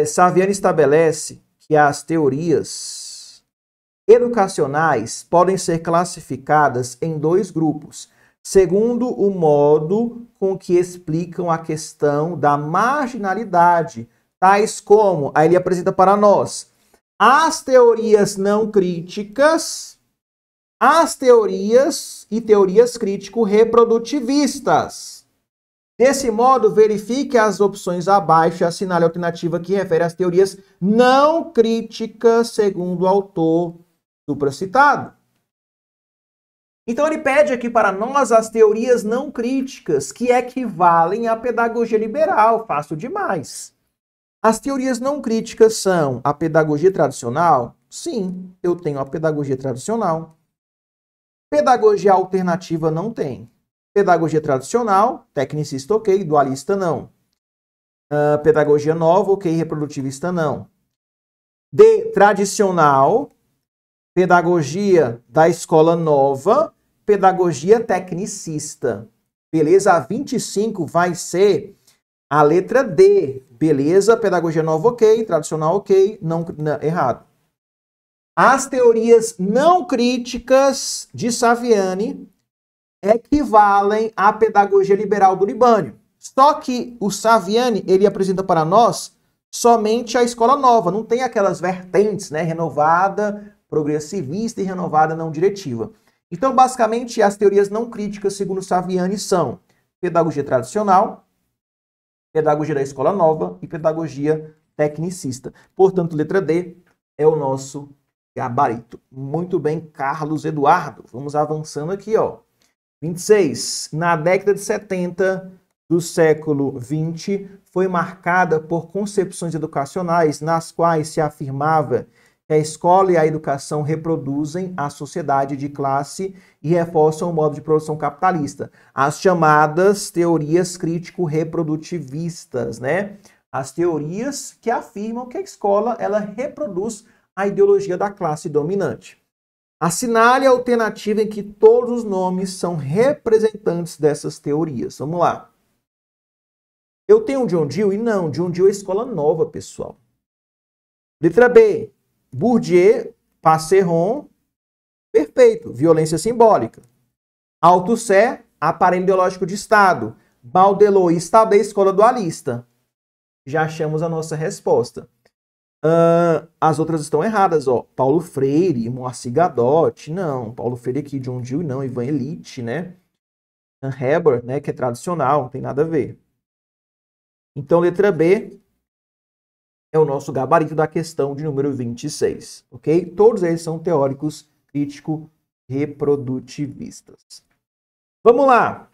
Saviani estabelece que as teorias educacionais podem ser classificadas em dois grupos, segundo o modo com que explicam a questão da marginalidade, tais como, aí ele apresenta para nós, as teorias não críticas, as teorias e teorias crítico-reprodutivistas. Desse modo, verifique as opções abaixo e assinale a alternativa que refere às teorias não críticas, segundo o autor supracitado. Então, ele pede aqui para nós as teorias não críticas, que equivalem à pedagogia liberal. Fácil demais. As teorias não críticas são a pedagogia tradicional? Sim, eu tenho a pedagogia tradicional. Pedagogia alternativa não tem. Pedagogia tradicional, tecnicista ok, dualista não. Pedagogia nova, ok, reprodutivista não. D, tradicional, pedagogia da escola nova, pedagogia tecnicista. Beleza? A 25 vai ser a letra D. Beleza? Pedagogia nova ok, tradicional ok, não, errado. As teorias não críticas de Saviani equivalem à pedagogia liberal do Libânio. Só que o Saviani, ele apresenta para nós somente a escola nova, não tem aquelas vertentes, né, renovada, progressivista e renovada não diretiva. Então, basicamente, as teorias não críticas, segundo Saviani, são pedagogia tradicional, pedagogia da escola nova e pedagogia tecnicista. Portanto, letra D é o nosso gabarito. Muito bem, Carlos Eduardo. Vamos avançando aqui, ó. 26. Na década de 70 do século XX, foi marcada por concepções educacionais nas quais se afirmava que a escola e a educação reproduzem a sociedade de classe e reforçam o modo de produção capitalista. As chamadas teorias crítico-reprodutivistas, né? As teorias que afirmam que a escola ela reproduz a ideologia da classe dominante. Assinale a alternativa em que todos os nomes são representantes dessas teorias. Vamos lá. Eu tenho John Dewey? Não, John Dewey é escola nova, pessoal. Letra B. Bourdieu, Passeron, perfeito, violência simbólica. Althusser, aparelho ideológico de Estado. Baudelot e Stabé, escola dualista. Já achamos a nossa resposta. As outras estão erradas, ó. Paulo Freire, Moacir Gadot, não. Paulo Freire aqui, John Dewey, não. Ivan Illich, né? Heber, né, que é tradicional, não tem nada a ver. Então, letra B é o nosso gabarito da questão de número 26, ok? Todos eles são teóricos crítico-reprodutivistas. Vamos lá.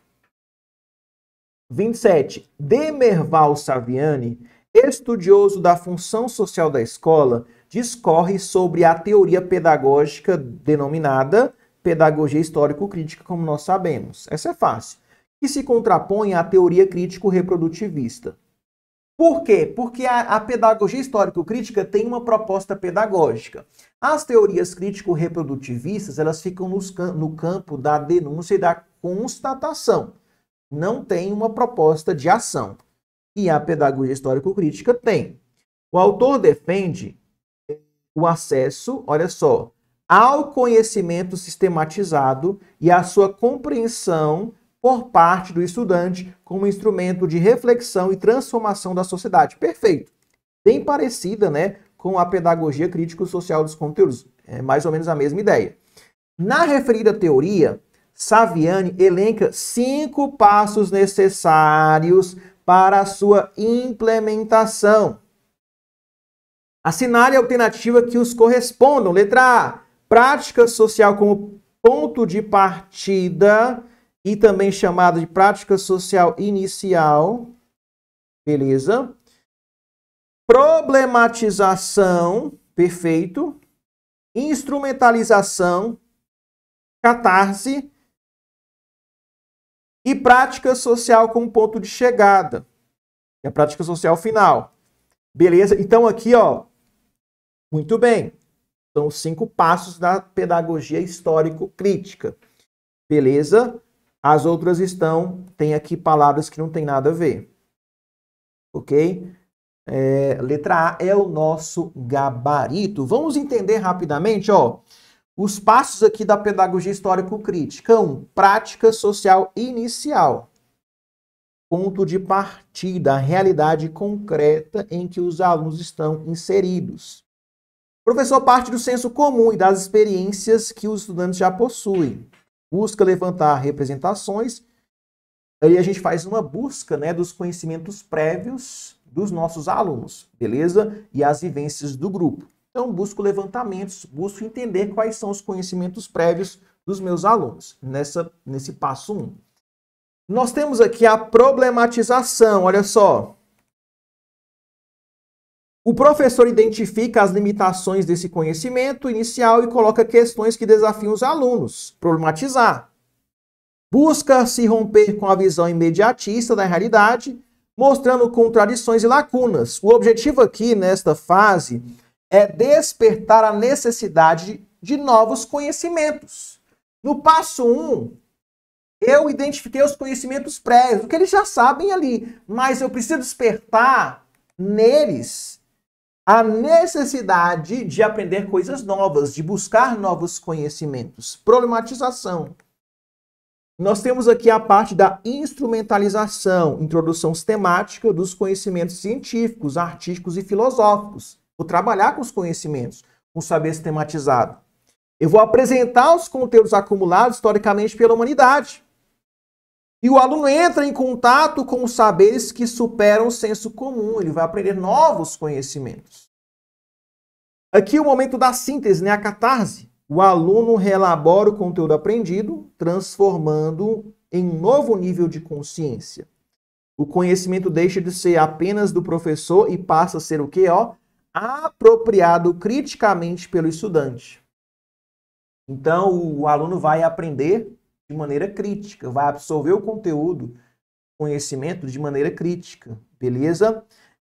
27. Demerval Saviani, estudioso da função social da escola, discorre sobre a teoria pedagógica denominada pedagogia histórico-crítica, como nós sabemos. Essa é fácil. Que se contrapõe à teoria crítico-reprodutivista. Por quê? Porque a pedagogia histórico-crítica tem uma proposta pedagógica. As teorias crítico-reprodutivistas, elas ficam no campo da denúncia e da constatação. não tem uma proposta de ação. E a pedagogia histórico-crítica tem. O autor defende o acesso, olha só, ao conhecimento sistematizado e a sua compreensão por parte do estudante como instrumento de reflexão e transformação da sociedade. Perfeito. Bem parecida, né, com a pedagogia crítico-social dos conteúdos. É mais ou menos a mesma ideia. Na referida teoria, Saviani elenca 5 passos necessários para a sua implementação. Assinale a alternativa que os correspondam. Letra A, prática social como ponto de partida e também chamada de prática social inicial. Beleza. Problematização, perfeito. Instrumentalização, catarse. E prática social como ponto de chegada. E a prática social final. Beleza? Então aqui, ó, muito bem. São os 5 passos da pedagogia histórico-crítica. Beleza? As outras tem aqui palavras que não tem nada a ver. Ok? Letra A é o nosso gabarito. Vamos entender rapidamente, ó, os passos aqui da pedagogia histórico-crítica. 1. Prática social inicial. Ponto de partida, a realidade concreta em que os alunos estão inseridos. O professor parte do senso comum e das experiências que os estudantes já possuem. Busca levantar representações. Aí a gente faz uma busca, né, dos conhecimentos prévios dos nossos alunos, beleza? E as vivências do grupo. Então, busco levantamentos, busco entender quais são os conhecimentos prévios dos meus alunos, nesse passo 1. Nós temos aqui a problematização, olha só. O professor identifica as limitações desse conhecimento inicial e coloca questões que desafiam os alunos. Problematizar. Busca se romper com a visão imediatista da realidade, mostrando contradições e lacunas. O objetivo aqui, nesta fase, é despertar a necessidade de novos conhecimentos. No passo 1, eu identifiquei os conhecimentos prévios, o que eles já sabem ali, mas eu preciso despertar neles a necessidade de aprender coisas novas, de buscar novos conhecimentos. Problematização. Nós temos aqui a parte da instrumentalização, introdução sistemática dos conhecimentos científicos, artísticos e filosóficos. Vou trabalhar com os conhecimentos, com o saber sistematizado. Eu vou apresentar os conteúdos acumulados historicamente pela humanidade. E o aluno entra em contato com os saberes que superam o senso comum. Ele vai aprender novos conhecimentos. Aqui o momento da síntese, né? A catarse. O aluno reelabora o conteúdo aprendido, transformando em um novo nível de consciência. O conhecimento deixa de ser apenas do professor e passa a ser o quê? Apropriado criticamente pelo estudante. Então, o aluno vai aprender de maneira crítica, vai absorver o conteúdo, conhecimento de maneira crítica, beleza?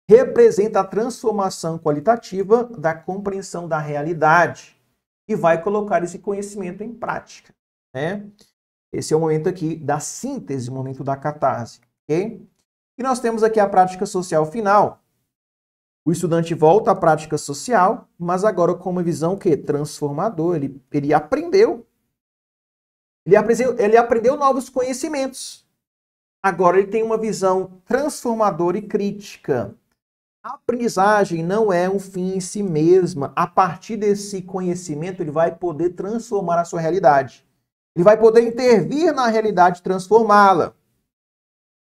Representa a transformação qualitativa da compreensão da realidade e vai colocar esse conhecimento em prática, né? Esse é o momento aqui da síntese, o momento da catarse, ok? E nós temos aqui a prática social final. O estudante volta à prática social, mas agora com uma visão que transformadora. Ele aprendeu. Ele aprendeu novos conhecimentos. Agora ele tem uma visão transformadora e crítica. A aprendizagem não é um fim em si mesma. A partir desse conhecimento, ele vai poder transformar a sua realidade. Ele vai poder intervir na realidade e transformá-la.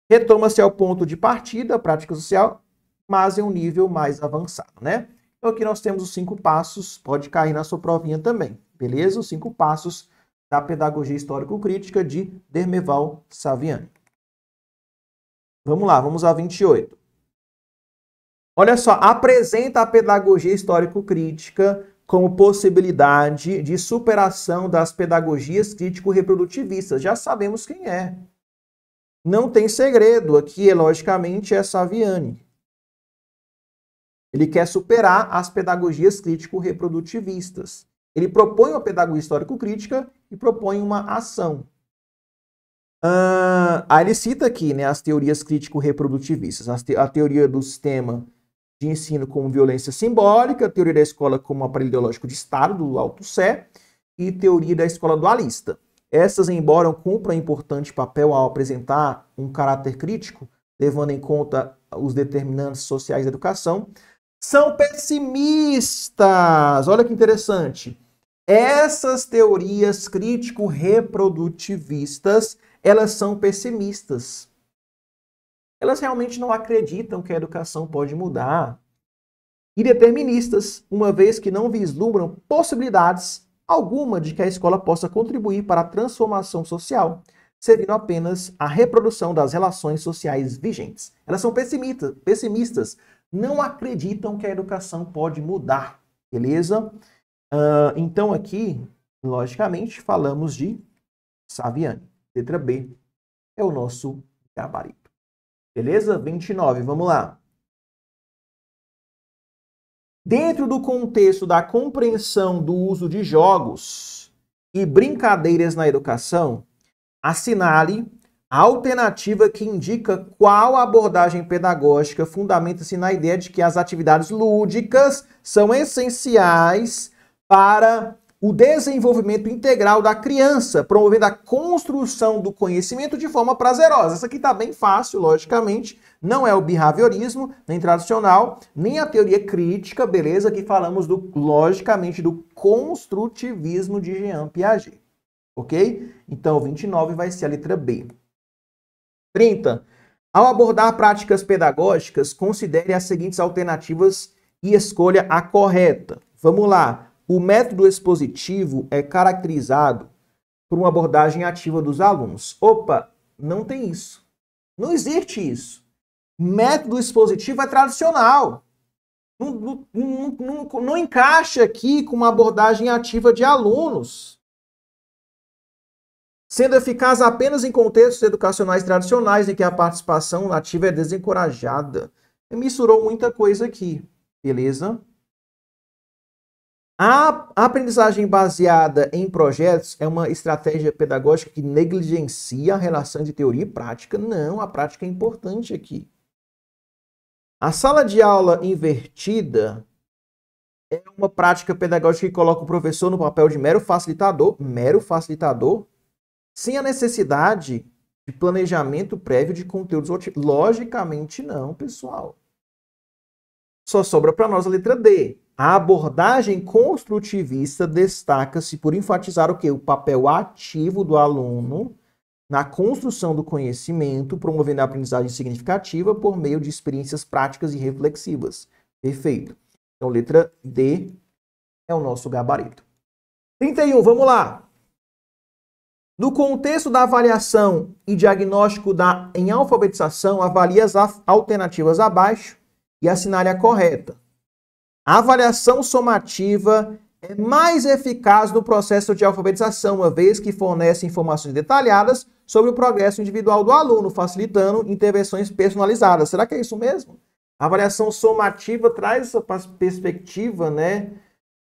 Retoma-se ao ponto de partida, a prática social, mas em um nível mais avançado, né? Então aqui nós temos os 5 passos, pode cair na sua provinha também, beleza? Os 5 passos da pedagogia histórico-crítica de Dermeval Saviani. Vamos lá, vamos a 28. Olha só, apresenta a pedagogia histórico-crítica como possibilidade de superação das pedagogias crítico-reprodutivistas. Já sabemos quem é. Não tem segredo, aqui logicamente é Saviani. Ele quer superar as pedagogias crítico-reprodutivistas. Ele propõe uma pedagogia histórico-crítica e propõe uma ação. Aí ele cita aqui, né, as teorias crítico-reprodutivistas. A teoria do sistema de ensino como violência simbólica, a teoria da escola como aparelho ideológico de Estado, do Alto Sé, e teoria da escola dualista. Essas, embora cumpram importante papel ao apresentar um caráter crítico, levando em conta os determinantes sociais da educação, são pessimistas. Olha que interessante. Essas teorias crítico-reprodutivistas, elas são pessimistas. Elas realmente não acreditam que a educação pode mudar. E deterministas, uma vez que não vislumbram possibilidades alguma de que a escola possa contribuir para a transformação social, servindo apenas à reprodução das relações sociais vigentes. Elas são pessimistas, não acreditam que a educação pode mudar, beleza? Então aqui, logicamente, falamos de Saviani. Letra B é o nosso gabarito. Beleza? 29, vamos lá. Dentro do contexto da compreensão do uso de jogos e brincadeiras na educação, assinale a alternativa que indica qual abordagem pedagógica fundamenta-se na ideia de que as atividades lúdicas são essenciais para o desenvolvimento integral da criança, promovendo a construção do conhecimento de forma prazerosa. Essa aqui está bem fácil, logicamente. Não é o behaviorismo, nem tradicional, nem a teoria crítica, beleza? Aqui falamos, logicamente, do construtivismo de Jean Piaget. Ok? Então, 29 vai ser a letra B. 30. Ao abordar práticas pedagógicas, considere as seguintes alternativas e escolha a correta. Vamos lá. O método expositivo é caracterizado por uma abordagem ativa dos alunos. Opa, não tem isso. Não existe isso. Método expositivo é tradicional. Não encaixa aqui com uma abordagem ativa de alunos. Sendo eficaz apenas em contextos educacionais tradicionais em que a participação ativa é desencorajada. Misturou muita coisa aqui, beleza? A aprendizagem baseada em projetos é uma estratégia pedagógica que negligencia a relação de teoria e prática. Não, a prática é importante aqui. A sala de aula invertida é uma prática pedagógica que coloca o professor no papel de mero facilitador, sem a necessidade de planejamento prévio de conteúdos. Logicamente não, pessoal. Só sobra para nós a letra D. A abordagem construtivista destaca-se por enfatizar o quê? O papel ativo do aluno na construção do conhecimento, promovendo a aprendizagem significativa por meio de experiências práticas e reflexivas. Perfeito. Então, letra D é o nosso gabarito. 31, vamos lá. No contexto da avaliação e diagnóstico em alfabetização, avalie as alternativas abaixo e assinale a correta. A avaliação somativa é mais eficaz no processo de alfabetização, uma vez que fornece informações detalhadas sobre o progresso individual do aluno, facilitando intervenções personalizadas. Será que é isso mesmo? A avaliação somativa traz essa perspectiva, né,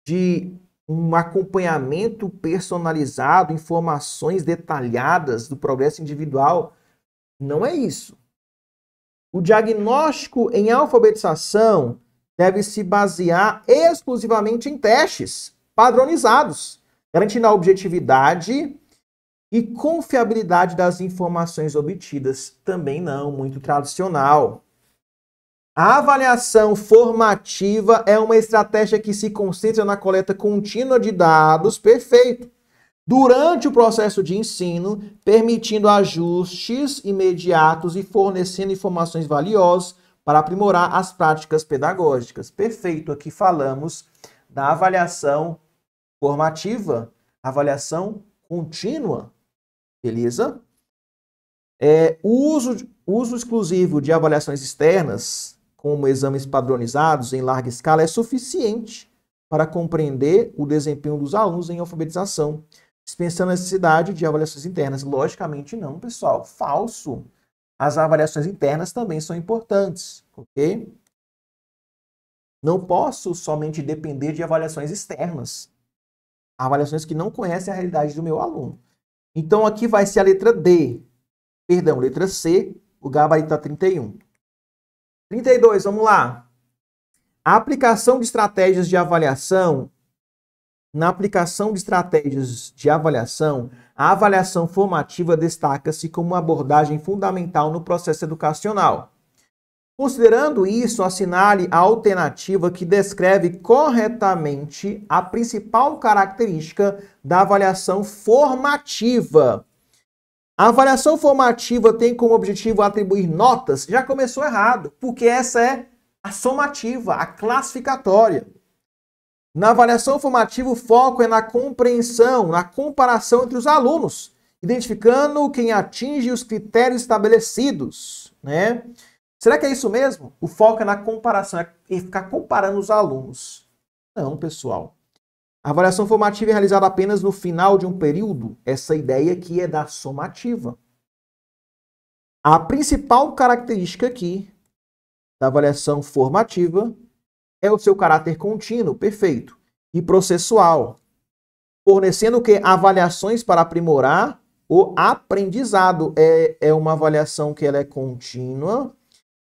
de um acompanhamento personalizado, informações detalhadas do progresso individual. Não é isso. O diagnóstico em alfabetização deve se basear exclusivamente em testes padronizados, garantindo a objetividade e confiabilidade das informações obtidas. Também não, muito tradicional. A avaliação formativa é uma estratégia que se concentra na coleta contínua de dados, perfeito, durante o processo de ensino, permitindo ajustes imediatos e fornecendo informações valiosas para aprimorar as práticas pedagógicas. Perfeito, aqui falamos da avaliação formativa, avaliação contínua, beleza? O uso exclusivo de avaliações externas, como exames padronizados em larga escala, é suficiente para compreender o desempenho dos alunos em alfabetização, dispensando a necessidade de avaliações internas. Logicamente não, pessoal. Falso. As avaliações internas também são importantes, ok? Não posso somente depender de avaliações externas. Avaliações que não conhecem a realidade do meu aluno. Então aqui vai ser a letra D. Perdão, letra C, o gabarito está 31. 32, vamos lá. A aplicação de estratégias de avaliação. Na aplicação de estratégias de avaliação, a avaliação formativa destaca-se como uma abordagem fundamental no processo educacional. Considerando isso, assinale a alternativa que descreve corretamente a principal característica da avaliação formativa. A avaliação formativa tem como objetivo atribuir notas. Já começou errado, porque essa é a somativa, a classificatória. Na avaliação formativa, o foco é na compreensão, na comparação entre os alunos, identificando quem atinge os critérios estabelecidos, né? Será que é isso mesmo? O foco é na comparação, é ficar comparando os alunos. Não, pessoal. A avaliação formativa é realizada apenas no final de um período. Essa ideia aqui é da somativa. A principal característica aqui da avaliação formativa é o seu caráter contínuo, perfeito, e processual, fornecendo o quê? Avaliações para aprimorar o aprendizado. É uma avaliação que ela é contínua,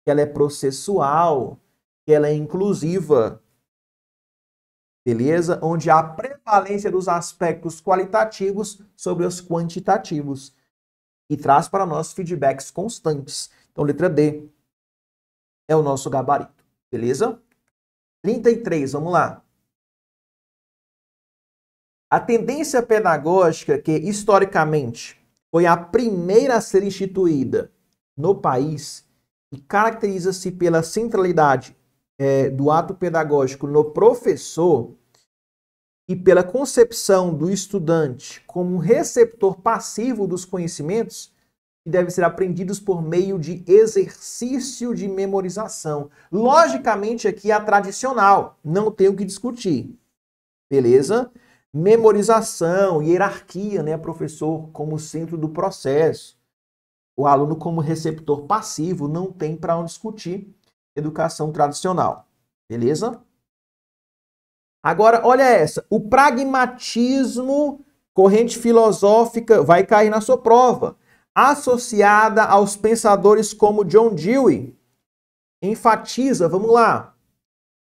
que ela é processual, que ela é inclusiva, beleza? Onde há prevalência dos aspectos qualitativos sobre os quantitativos e traz para nós feedbacks constantes. Então, letra D é o nosso gabarito, beleza? 33, vamos lá. A tendência pedagógica que, historicamente, foi a primeira a ser instituída no país e caracteriza-se pela centralidade do ato pedagógico no professor e pela concepção do estudante como receptor passivo dos conhecimentos que devem ser aprendidos por meio de exercício de memorização. Logicamente, aqui é a tradicional, não tem o que discutir. Beleza? Memorização, hierarquia, né? Professor como centro do processo. O aluno como receptor passivo, não tem para onde discutir. Educação tradicional. Beleza? Agora, olha essa. O pragmatismo, corrente filosófica, vai cair na sua prova. Associada aos pensadores como John Dewey, enfatiza, vamos lá,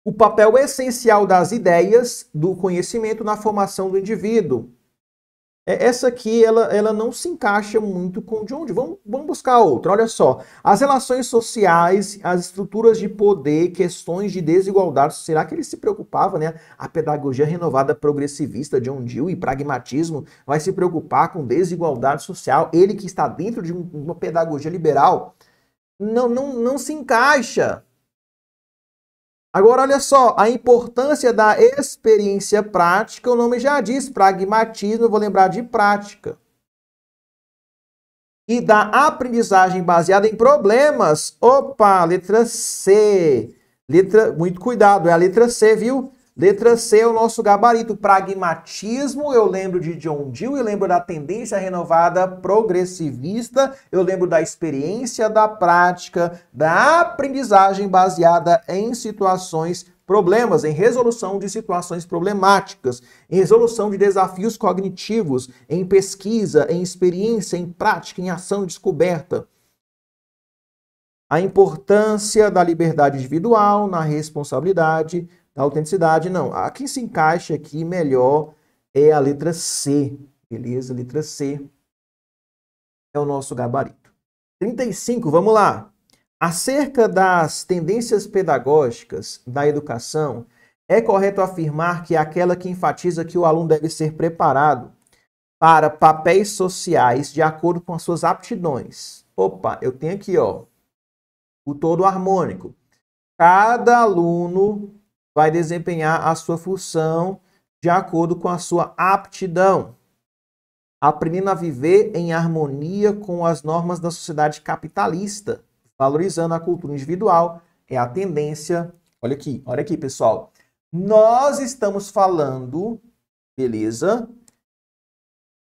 o papel essencial das ideias, do conhecimento na formação do indivíduo. Essa aqui, ela não se encaixa muito com John Dewey. Vamos buscar outra, olha só. As relações sociais, as estruturas de poder, questões de desigualdade. Será que ele se preocupava, né? A pedagogia renovada progressivista, John Dewey, pragmatismo, vai se preocupar com desigualdade social? Ele que está dentro de uma pedagogia liberal, não se encaixa. Agora, olha só, a importância da experiência prática, o nome já diz, pragmatismo, eu vou lembrar de prática. E da aprendizagem baseada em problemas. Opa, letra C. Muito cuidado, é a letra C, viu? Letra C é o nosso gabarito. Pragmatismo, eu lembro de John Dewey, eu lembro da tendência renovada progressivista, eu lembro da experiência da prática, da aprendizagem baseada em situações problemas, em resolução de situações problemáticas, em resolução de desafios cognitivos, em pesquisa, em experiência, em prática, em ação e descoberta. A importância da liberdade individual, na responsabilidade, da autenticidade, não. A que se encaixa aqui melhor é a letra C, beleza? Letra C é o nosso gabarito. 35, vamos lá. Acerca das tendências pedagógicas da educação, é correto afirmar que é aquela que enfatiza que o aluno deve ser preparado para papéis sociais de acordo com as suas aptidões. Opa, eu tenho aqui, ó, o todo harmônico. Cada aluno vai desempenhar a sua função de acordo com a sua aptidão, aprendendo a viver em harmonia com as normas da sociedade capitalista, valorizando a cultura individual, é a tendência. Olha aqui, pessoal. Nós estamos falando, beleza?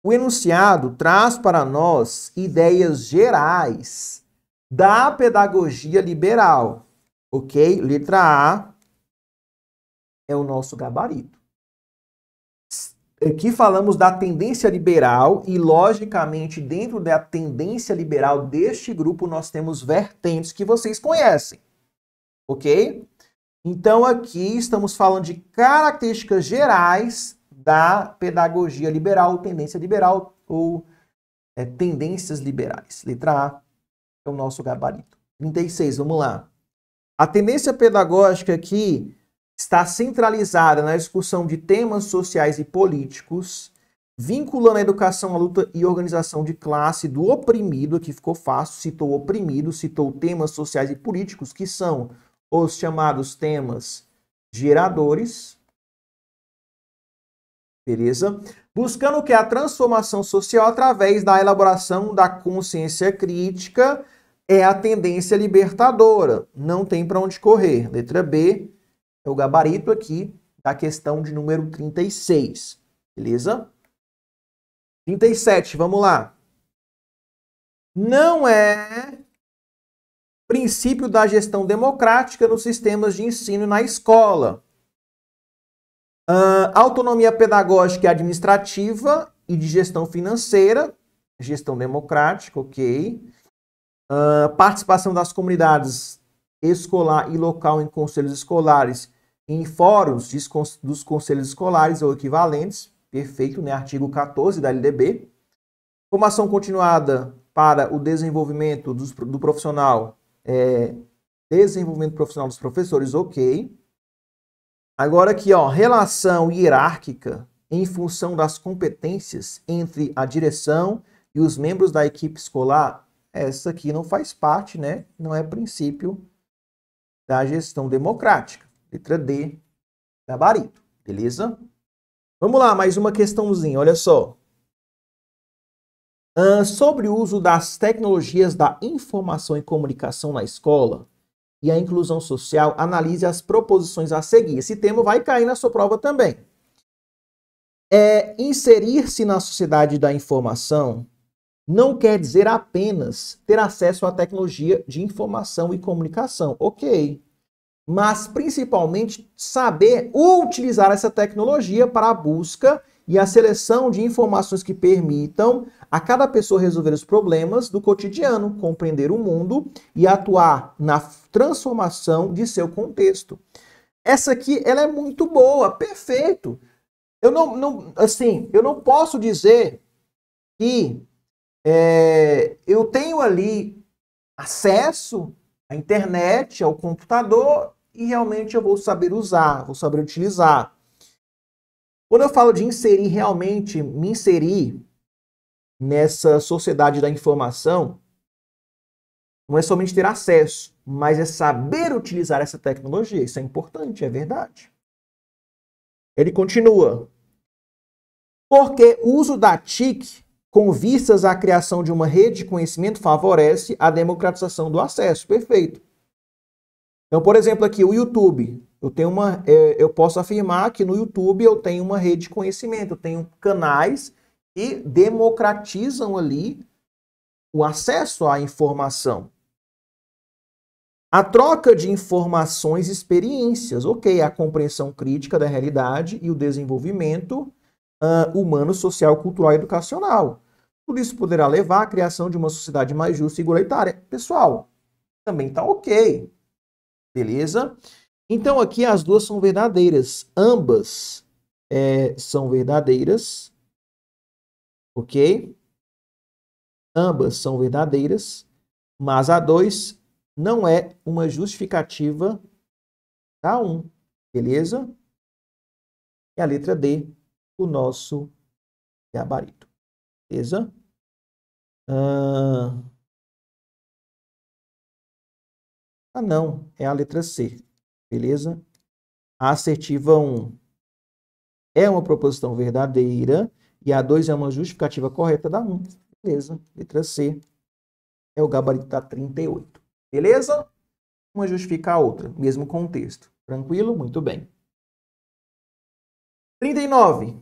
O enunciado traz para nós ideias gerais da pedagogia liberal, ok? Letra A é o nosso gabarito. aqui falamos da tendência liberal e, logicamente, dentro da tendência liberal deste grupo, nós temos vertentes que vocês conhecem, ok? Então, aqui estamos falando de características gerais da pedagogia liberal, tendência liberal ou tendências liberais. Letra A é o nosso gabarito. 36, vamos lá. A tendência pedagógica aqui está centralizada na discussão de temas sociais e políticos, vinculando a educação à luta e organização de classe do oprimido, aqui ficou fácil, citou oprimido, citou temas sociais e políticos, que são os chamados temas geradores, beleza? Buscando o que? A transformação social através da elaboração da consciência crítica, é a tendência libertadora, não tem para onde correr. Letra B é o gabarito aqui da questão de número 36, beleza? 37, vamos lá. Não é princípio da gestão democrática nos sistemas de ensino na escola. Autonomia pedagógica e administrativa e de gestão financeira, gestão democrática, ok. Participação das comunidades escolar e local em conselhos escolares, em fóruns dos conselhos escolares ou equivalentes, perfeito, né? Artigo 14 da LDB. Formação continuada para o desenvolvimento do profissional, desenvolvimento profissional dos professores, ok. Agora aqui, ó, relação hierárquica em função das competências entre a direção e os membros da equipe escolar, essa aqui não faz parte, né? Não é princípio da gestão democrática. Letra D, gabarito, beleza? Vamos lá, mais uma questãozinha, olha só. Sobre o uso das tecnologias da informação e comunicação na escola e a inclusão social, analise as proposições a seguir. Esse tema vai cair na sua prova também. Inserir-se na sociedade da informação não quer dizer apenas ter acesso à tecnologia de informação e comunicação, ok. Mas principalmente saber utilizar essa tecnologia para a busca e a seleção de informações que permitam a cada pessoa resolver os problemas do cotidiano, compreender o mundo e atuar na transformação de seu contexto. Essa aqui, ela é muito boa, perfeito. Eu não posso dizer que eu tenho ali acesso à internet, ao computador, e realmente eu vou saber usar, vou saber utilizar. Quando eu falo de inserir, realmente me inserir nessa sociedade da informação, não é somente ter acesso, mas é saber utilizar essa tecnologia. Isso é importante, é verdade. Ele continua. Porque o uso da TIC com vistas à criação de uma rede de conhecimento favorece a democratização do acesso. Perfeito. Então, por exemplo, aqui o YouTube. Eu posso afirmar que no YouTube eu tenho uma rede de conhecimento, eu tenho canais que democratizam ali o acesso à informação. A troca de informações e experiências, ok, a compreensão crítica da realidade e o desenvolvimento humano, social, cultural e educacional. Tudo isso poderá levar à criação de uma sociedade mais justa e igualitária. Pessoal, também está ok. Beleza? Então aqui as duas são verdadeiras. Ambas são verdadeiras. Ok? Ambas são verdadeiras. Mas a 2 não é uma justificativa da 1. Beleza? E a letra D, o nosso gabarito. Beleza? Não, é a letra C. Beleza? A assertiva 1 é uma proposição verdadeira e a 2 é uma justificativa correta da 1. Beleza? Letra C é o gabarito da 38. Beleza? Uma justifica a outra, mesmo contexto. Tranquilo? Muito bem. 39.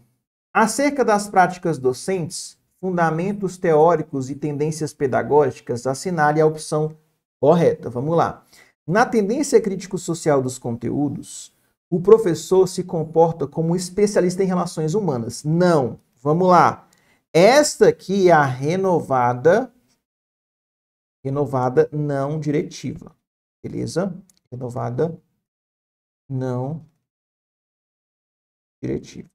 Acerca das práticas docentes, fundamentos teóricos e tendências pedagógicas, assinale a opção correta. Vamos lá. Na tendência crítico-social dos conteúdos, o professor se comporta como um especialista em relações humanas. Não. Vamos lá. Esta aqui é a renovada não diretiva. Beleza? Renovada não diretiva.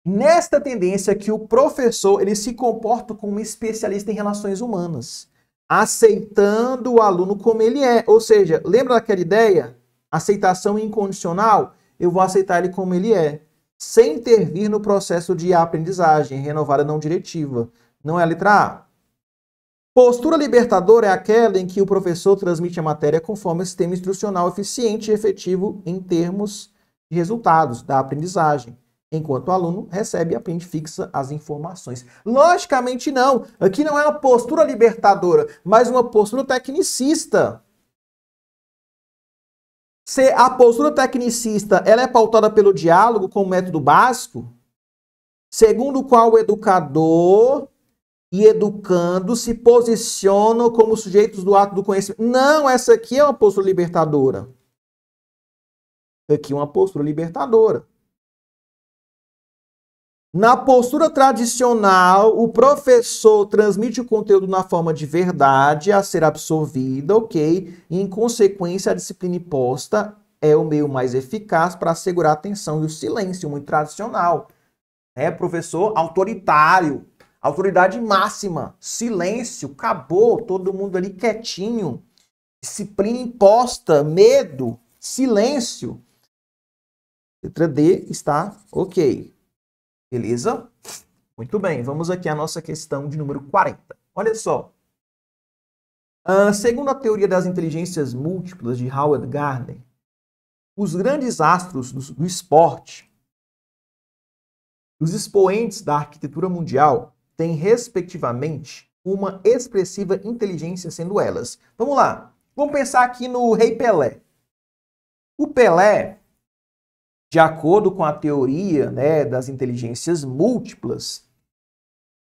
Nesta tendência que o professor ele se comporta como um especialista em relações humanas, aceitando o aluno como ele é. Ou seja, lembra daquela ideia? Aceitação incondicional? Eu vou aceitar ele como ele é, sem intervir no processo de aprendizagem, renovada não diretiva. Não é a letra A. Postura libertadora é aquela em que o professor transmite a matéria conforme o sistema instrucional eficiente e efetivo em termos de resultados da aprendizagem, enquanto o aluno recebe e aprende fixa as informações. Logicamente não. Aqui não é uma postura libertadora, mas uma postura tecnicista. Se a postura tecnicista ela é pautada pelo diálogo como método básico, segundo o qual o educador e educando se posicionam como sujeitos do ato do conhecimento. Não, essa aqui é uma postura libertadora. Aqui é uma postura libertadora. Na postura tradicional, o professor transmite o conteúdo na forma de verdade a ser absorvida, ok? E, em consequência, a disciplina imposta é o meio mais eficaz para assegurar a atenção e o silêncio, muito tradicional. Professor autoritário, autoridade máxima, silêncio, acabou, todo mundo ali quietinho. Disciplina imposta, medo, silêncio. Letra D está ok. Beleza? Muito bem, vamos aqui à nossa questão de número 40. Olha só. Segundo a teoria das inteligências múltiplas de Howard Gardner, os grandes astros do esporte, os expoentes da arquitetura mundial, têm, respectivamente, uma expressiva inteligência sendo elas. Vamos lá. Vamos pensar aqui no Rei Pelé. O Pelé, de acordo com a teoria, né, das inteligências múltiplas,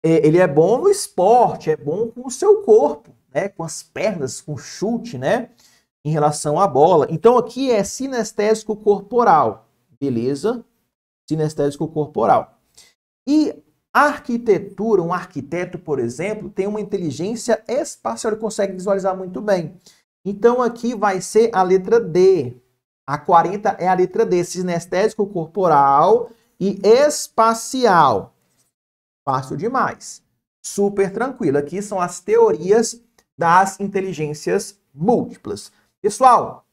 ele é bom no esporte, é bom com o seu corpo, né, com as pernas, com o chute, né, em relação à bola. Então aqui é sinestésico corporal, beleza? Sinestésico corporal. E a arquitetura, um arquiteto, por exemplo, tem uma inteligência espacial, ele consegue visualizar muito bem. Então aqui vai ser a letra D. A 40 é a letra D, sinestésico corporal e espacial. Fácil demais. Super tranquilo. Aqui são as teorias das inteligências múltiplas. Pessoal,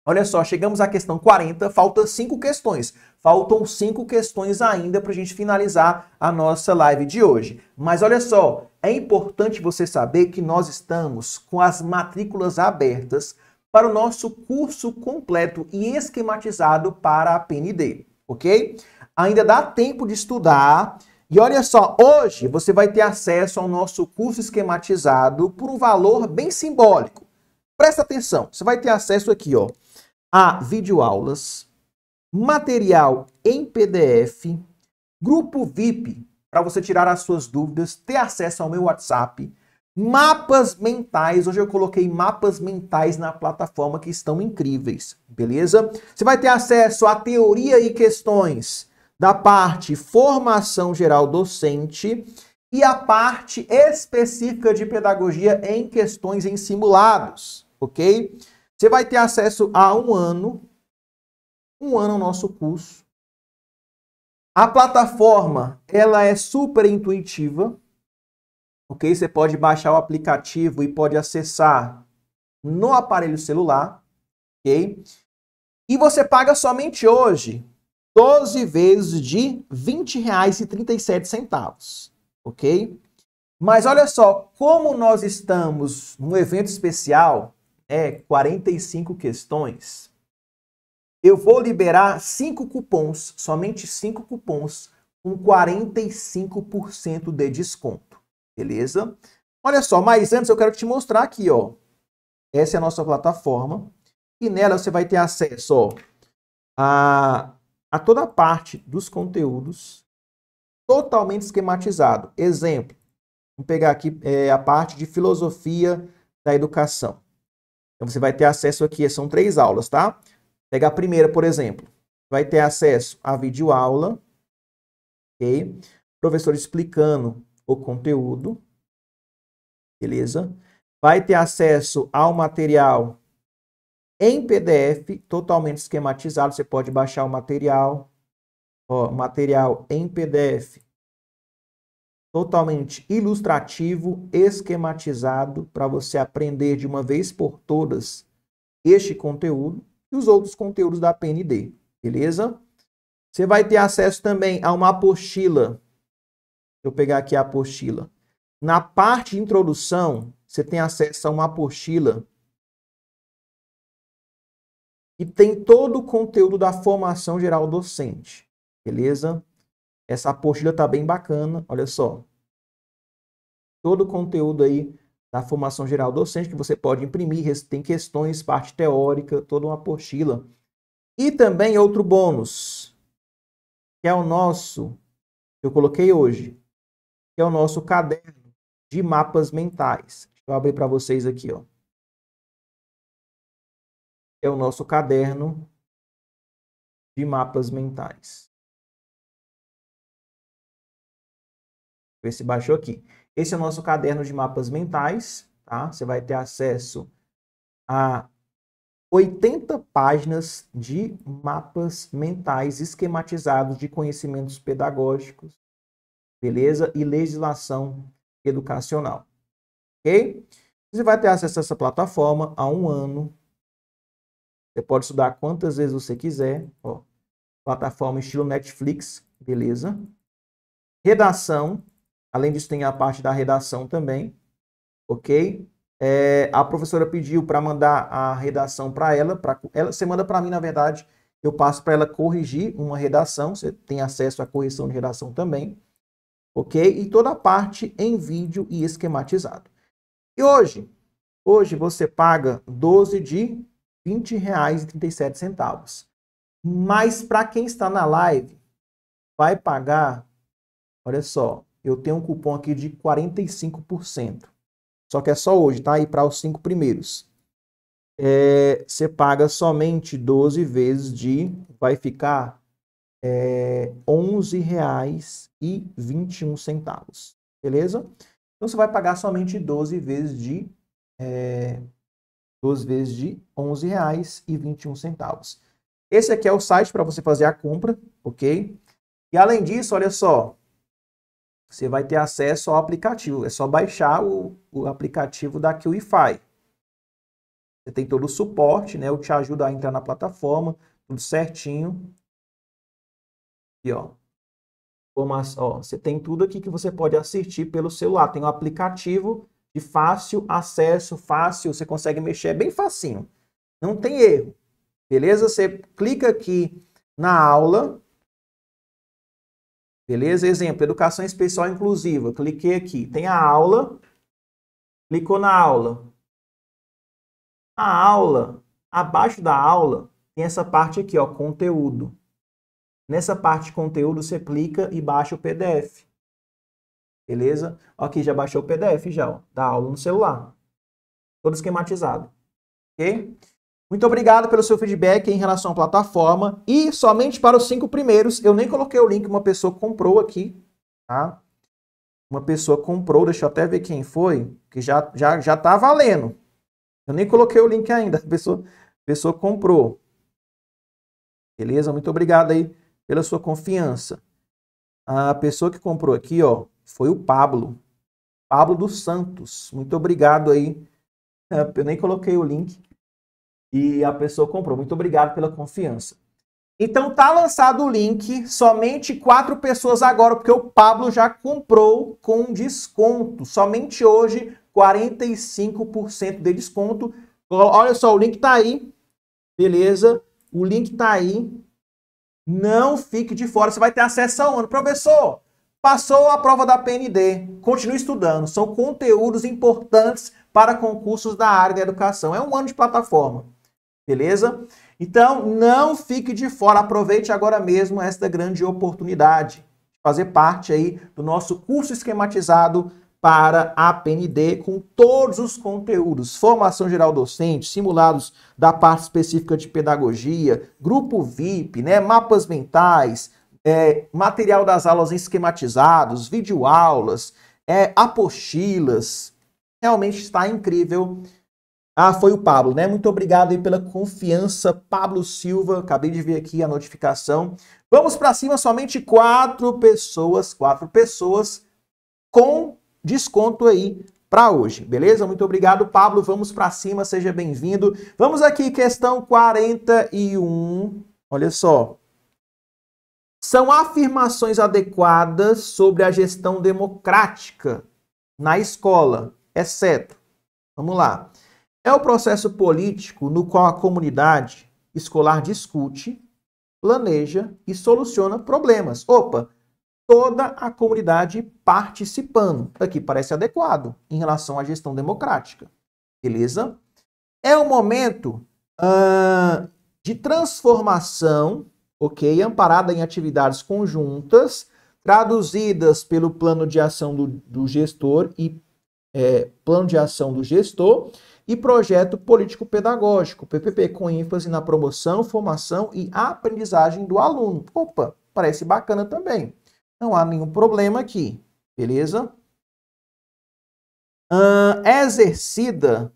olha só, chegamos à questão 40, faltam 5 questões. Faltam 5 questões ainda para a gente finalizar a nossa live de hoje. Mas olha só, é importante você saber que nós estamos com as matrículas abertas para o nosso curso completo e esquematizado para a PND, ok? Ainda dá tempo de estudar. E olha só, hoje você vai ter acesso ao nosso curso esquematizado por um valor bem simbólico. Presta atenção, você vai ter acesso aqui, ó, a videoaulas, material em PDF, grupo VIP para você tirar as suas dúvidas, ter acesso ao meu WhatsApp, mapas mentais. Hoje eu coloquei mapas mentais na plataforma que estão incríveis, beleza? Você vai ter acesso à teoria e questões da parte formação geral docente e a parte específica de pedagogia em questões em simulados, ok? Você vai ter acesso a um ano ao nosso curso. A plataforma, ela é super intuitiva, ok? Você pode baixar o aplicativo e pode acessar no aparelho celular, ok? E você paga somente hoje 12 vezes de R$ 20,37, ok? Mas olha só, como nós estamos num evento especial, 45 questões, eu vou liberar 5 cupons, somente 5 cupons, com 45% de desconto, beleza? Olha só, mas antes eu quero te mostrar aqui, ó. Essa é a nossa plataforma e nela você vai ter acesso, ó, a toda a parte dos conteúdos totalmente esquematizado. Exemplo, vamos pegar aqui a parte de filosofia da educação. Então você vai ter acesso aqui, são 3 aulas, tá? Pega a primeira, por exemplo. Vai ter acesso à videoaula, ok? Professor explicando o conteúdo, beleza? Vai ter acesso ao material em PDF, totalmente esquematizado. Você pode baixar o material, ó, material em PDF, totalmente ilustrativo, esquematizado, para você aprender de uma vez por todas este conteúdo e os outros conteúdos da PND, beleza? Você vai ter acesso também a uma apostila. Deixa eu pegar aqui a apostila. Na parte de introdução, você tem acesso a uma apostila e tem todo o conteúdo da formação geral docente, beleza? Essa apostila tá bem bacana, olha só. Todo o conteúdo aí da formação geral docente que você pode imprimir, tem questões, parte teórica, toda uma apostila. E também outro bônus, que é o nosso, que eu coloquei hoje, que é o nosso caderno de mapas mentais. Deixa eu abrir para vocês aqui, ó. É o nosso caderno de mapas mentais. Ver se baixou aqui. Esse é o nosso caderno de mapas mentais, tá? Você vai ter acesso a 80 páginas de mapas mentais esquematizados de conhecimentos pedagógicos, beleza? E legislação educacional, ok? Você vai ter acesso a essa plataforma há 1 ano. Você pode estudar quantas vezes você quiser, ó. Plataforma estilo Netflix, beleza? Redação. Além disso, tem a parte da redação também, ok? A professora pediu para mandar a redação para ela, você manda para mim, na verdade, eu passo para ela corrigir uma redação, você tem acesso à correção de redação também, ok? E toda a parte em vídeo e esquematizado. E hoje você paga 12 de R$ 20,37. Mas para quem está na live, vai pagar, olha só, eu tenho um cupom aqui de 45%. Só que é só hoje, tá? E para os 5 primeiros. Você paga somente 12 vezes de... Vai ficar R$ 11,21. Beleza? Então você vai pagar somente 12 vezes de... 12 vezes de R$ 11,21. Esse aqui é o site para você fazer a compra, ok? E além disso, olha só. Você vai ter acesso ao aplicativo. É só baixar o aplicativo da QIFI. Você tem todo o suporte, né? Eu te ajudo a entrar na plataforma, tudo certinho. E ó, você tem tudo aqui que você pode assistir pelo celular. Tem um aplicativo de fácil acesso, fácil, você consegue mexer, é bem facinho. Não tem erro, beleza? Você clica aqui na aula. Beleza? Exemplo, educação especial inclusiva. Cliquei aqui. Tem a aula. Clicou na aula. A aula, abaixo da aula, tem essa parte aqui, ó, conteúdo. Nessa parte de conteúdo, você clica e baixa o PDF. Beleza? Aqui já baixou o PDF já, ó, da aula no celular. Todo esquematizado. Ok? Muito obrigado pelo seu feedback em relação à plataforma. E somente para os 5 primeiros, eu nem coloquei o link, uma pessoa comprou aqui, tá? Uma pessoa comprou, deixa eu até ver quem foi, que já tá valendo. Eu nem coloquei o link ainda, a pessoa comprou. Beleza? Muito obrigado aí pela sua confiança. A pessoa que comprou aqui, ó, foi o Pablo. Pablo dos Santos. Muito obrigado aí. Eu nem coloquei o link. E a pessoa comprou. Muito obrigado pela confiança. Então tá lançado o link, somente 4 pessoas agora, porque o Pablo já comprou com desconto. Somente hoje, 45% de desconto. Olha só, o link tá aí. Beleza? O link tá aí. Não fique de fora, você vai ter acesso ao ano. Professor, passou a prova da PND, continue estudando. São conteúdos importantes para concursos da área da educação. É um ano de plataforma. Beleza? Então, não fique de fora. Aproveite agora mesmo esta grande oportunidade de fazer parte aí do nosso curso esquematizado para a PND com todos os conteúdos, formação geral docente, simulados da parte específica de pedagogia, grupo VIP, né, mapas mentais, material das aulas esquematizados, videoaulas, apostilas. Realmente está incrível. Ah, foi o Pablo, né? Muito obrigado aí pela confiança, Pablo Silva. Acabei de ver aqui a notificação. Vamos para cima, somente 4 pessoas com desconto aí para hoje, beleza? Muito obrigado, Pablo. Vamos para cima, seja bem-vindo. Vamos aqui, questão 41. Olha só. São afirmações adequadas sobre a gestão democrática na escola, exceto, vamos lá, é o processo político no qual a comunidade escolar discute, planeja e soluciona problemas. Opa, toda a comunidade participando. Aqui parece adequado em relação à gestão democrática. Beleza? É um momento de transformação, ok? Amparada em atividades conjuntas, traduzidas pelo plano de ação do gestor plano de ação do gestor e projeto político-pedagógico, PPP, com ênfase na promoção, formação e aprendizagem do aluno. Opa, parece bacana também. Não há nenhum problema aqui, beleza? Exercida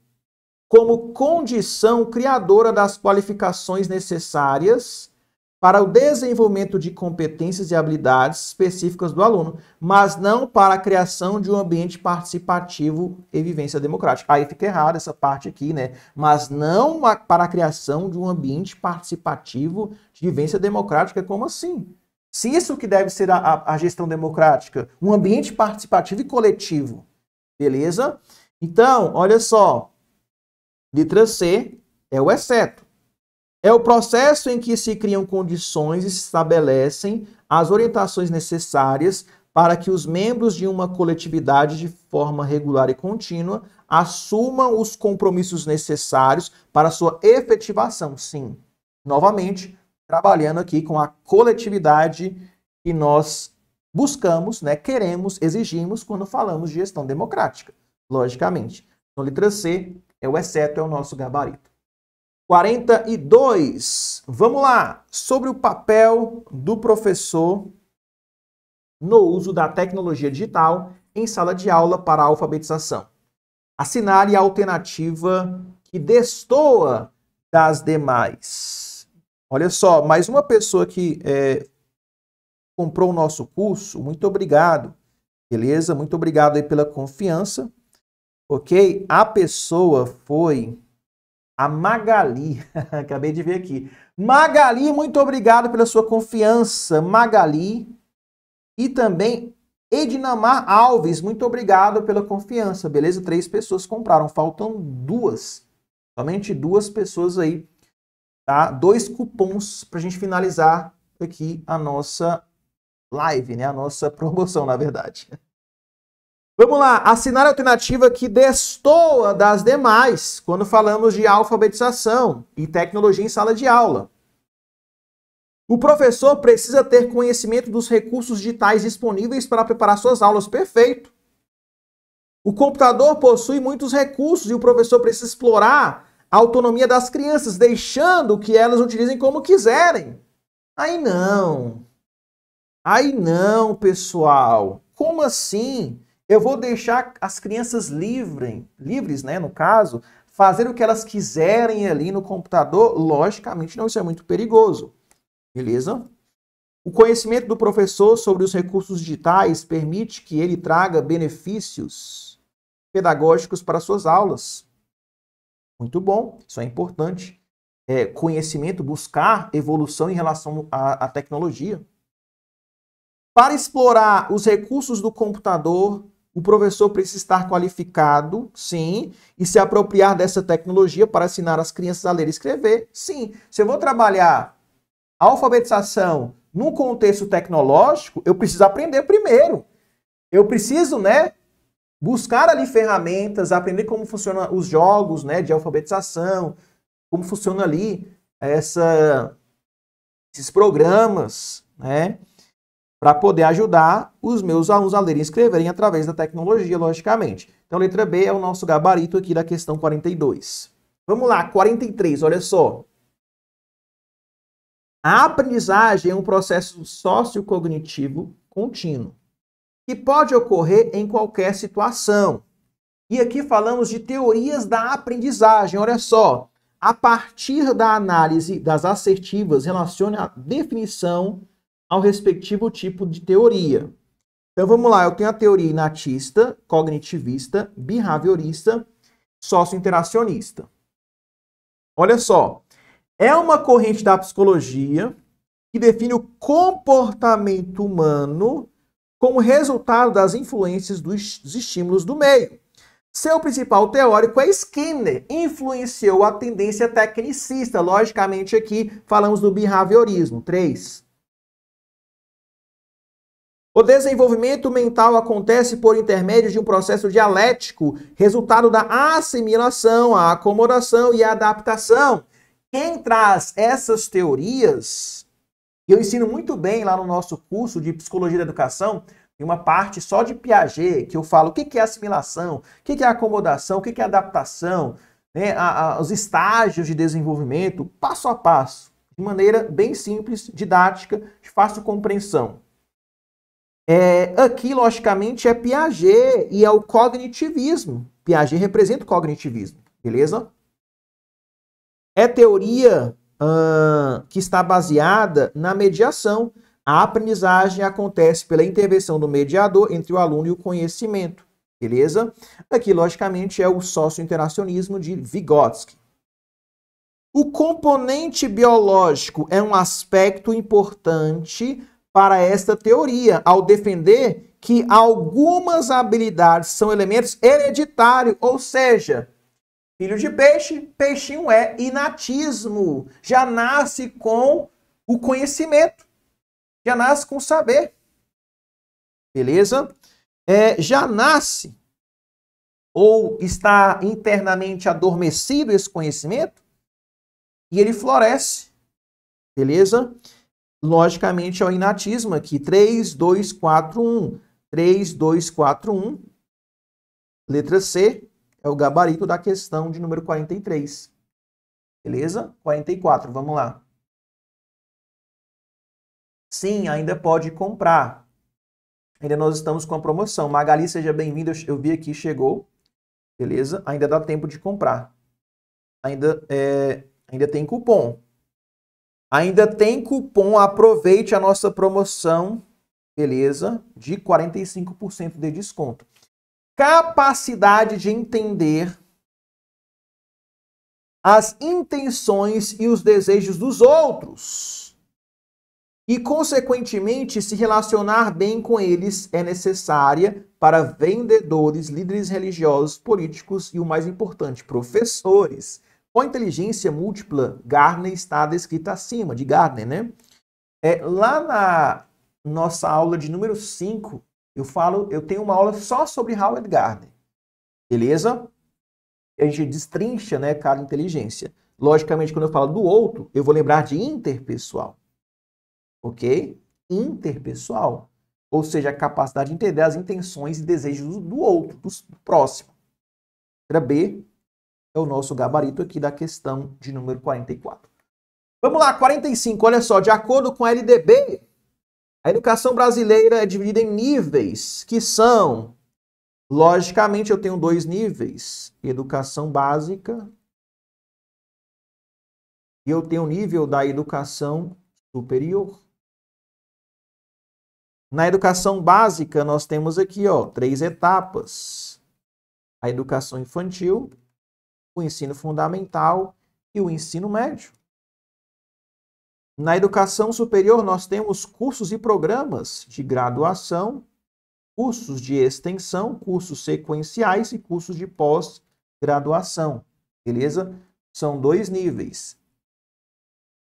como condição criadora das qualificações necessárias para o desenvolvimento de competências e habilidades específicas do aluno, mas não para a criação de um ambiente participativo e vivência democrática. Aí fica errado essa parte aqui, né? Mas não para a criação de um ambiente participativo de vivência democrática. Como assim? Se isso que deve ser a gestão democrática, um ambiente participativo e coletivo, beleza? Então, olha só, letra C é o exceto. É o processo em que se criam condições e se estabelecem as orientações necessárias para que os membros de uma coletividade de forma regular e contínua assumam os compromissos necessários para sua efetivação. Sim, novamente, trabalhando aqui com a coletividade que nós buscamos, né, queremos, exigimos quando falamos de gestão democrática, logicamente. Então, letra C é o exceto, é o nosso gabarito. 42. Vamos lá. Sobre o papel do professor no uso da tecnologia digital em sala de aula para a alfabetização. Assinale a alternativa que destoa das demais. Olha só, mais uma pessoa que comprou o nosso curso. Muito obrigado. Beleza? Muito obrigado aí pela confiança. Ok? A pessoa foi a Magali. Acabei de ver aqui. Magali, muito obrigado pela sua confiança. Magali. E também Ednamar Alves, muito obrigado pela confiança. Beleza? 3 pessoas compraram. Faltam 2. Somente 2 pessoas aí. Tá? 2 cupons para a gente finalizar aqui a nossa live, né? A nossa promoção, na verdade. Vamos lá, assinar a alternativa que destoa das demais quando falamos de alfabetização e tecnologia em sala de aula. O professor precisa ter conhecimento dos recursos digitais disponíveis para preparar suas aulas. Perfeito. O computador possui muitos recursos e o professor precisa explorar a autonomia das crianças, deixando que elas utilizem como quiserem. Aí não, pessoal. Como assim? Eu vou deixar as crianças livres, né, no caso, fazer o que elas quiserem ali no computador? Logicamente não, isso é muito perigoso. Beleza? O conhecimento do professor sobre os recursos digitais permite que ele traga benefícios pedagógicos para suas aulas. Muito bom, isso é importante. Conhecimento, buscar evolução em relação à tecnologia. Para explorar os recursos do computador, o professor precisa estar qualificado, sim, e se apropriar dessa tecnologia para ensinar as crianças a ler e escrever, sim. Se eu vou trabalhar a alfabetização num contexto tecnológico, eu preciso aprender primeiro. Eu preciso, né, buscar ali ferramentas, aprender como funcionam os jogos, né, de alfabetização, como funciona ali esses programas, né? para poder ajudar os meus alunos a lerem e escreverem através da tecnologia, logicamente. Então, letra B é o nosso gabarito aqui da questão 42. Vamos lá, 43, olha só. A aprendizagem é um processo sociocognitivo contínuo, que pode ocorrer em qualquer situação. E aqui falamos de teorias da aprendizagem, olha só. A partir da análise das assertivas, relacione a definição ao respectivo tipo de teoria. Então vamos lá, eu tenho a teoria inatista, cognitivista, behaviorista, sociointeracionista. Olha só, é uma corrente da psicologia que define o comportamento humano como resultado das influências dos estímulos do meio. Seu principal teórico é Skinner, influenciou a tendência tecnicista. Logicamente aqui falamos do behaviorismo. 3. O desenvolvimento mental acontece por intermédio de um processo dialético, resultado da assimilação, a acomodação e a adaptação. Quem traz essas teorias, eu ensino muito bem lá no nosso curso de Psicologia da Educação, tem uma parte só de Piaget, que eu falo o que é assimilação, o que é acomodação, o que é adaptação, né? Os estágios de desenvolvimento, passo a passo, de maneira bem simples, didática, de fácil compreensão. Aqui, logicamente, é Piaget e é o cognitivismo. Piaget representa o cognitivismo, beleza? É teoria que está baseada na mediação. A aprendizagem acontece pela intervenção do mediador entre o aluno e o conhecimento, beleza? Aqui, logicamente, é o sociointeracionismo de Vygotsky. O componente biológico é um aspecto importante para esta teoria, ao defender que algumas habilidades são elementos hereditários, ou seja, filho de peixe, peixinho é inatismo, já nasce com o conhecimento. Já nasce com saber. Beleza? Já nasce ou está internamente adormecido esse conhecimento e ele floresce. Beleza? Logicamente é o inatismo aqui. 3, 2, 4, 1. 3, 2, 4, 1. Letra C é o gabarito da questão de número 43. Beleza? 44, vamos lá. Sim, ainda pode comprar. Ainda nós estamos com a promoção. Magali, seja bem-vinda. Eu vi aqui, chegou. Beleza? Ainda dá tempo de comprar. Ainda tem cupom. Ainda tem cupom. Aproveite a nossa promoção. Beleza? De 45% de desconto. Capacidade de entender as intenções e os desejos dos outros. E, consequentemente, se relacionar bem com eles é necessária para vendedores, líderes religiosos, políticos e, o mais importante, professores. Com a inteligência múltipla, Gardner está descrita acima, de Gardner, né? Lá na nossa aula de número 5, eu tenho uma aula só sobre Howard Gardner. Beleza? A gente destrincha, né, cada inteligência. Logicamente, quando eu falo do outro, eu vou lembrar de interpessoal. Ok? Interpessoal. Ou seja, a capacidade de entender as intenções e desejos do outro, do próximo. Letra B é o nosso gabarito aqui da questão de número 44. Vamos lá, 45. Olha só, de acordo com a LDB, a educação brasileira é dividida em níveis, que são, logicamente, eu tenho 2 níveis. Educação básica e eu tenho o nível da educação superior. Na educação básica, nós temos aqui, ó, 3 etapas. A educação infantil, o ensino fundamental e o ensino médio. Na educação superior, nós temos cursos e programas de graduação, cursos de extensão, cursos sequenciais e cursos de pós-graduação. Beleza? São 2 níveis.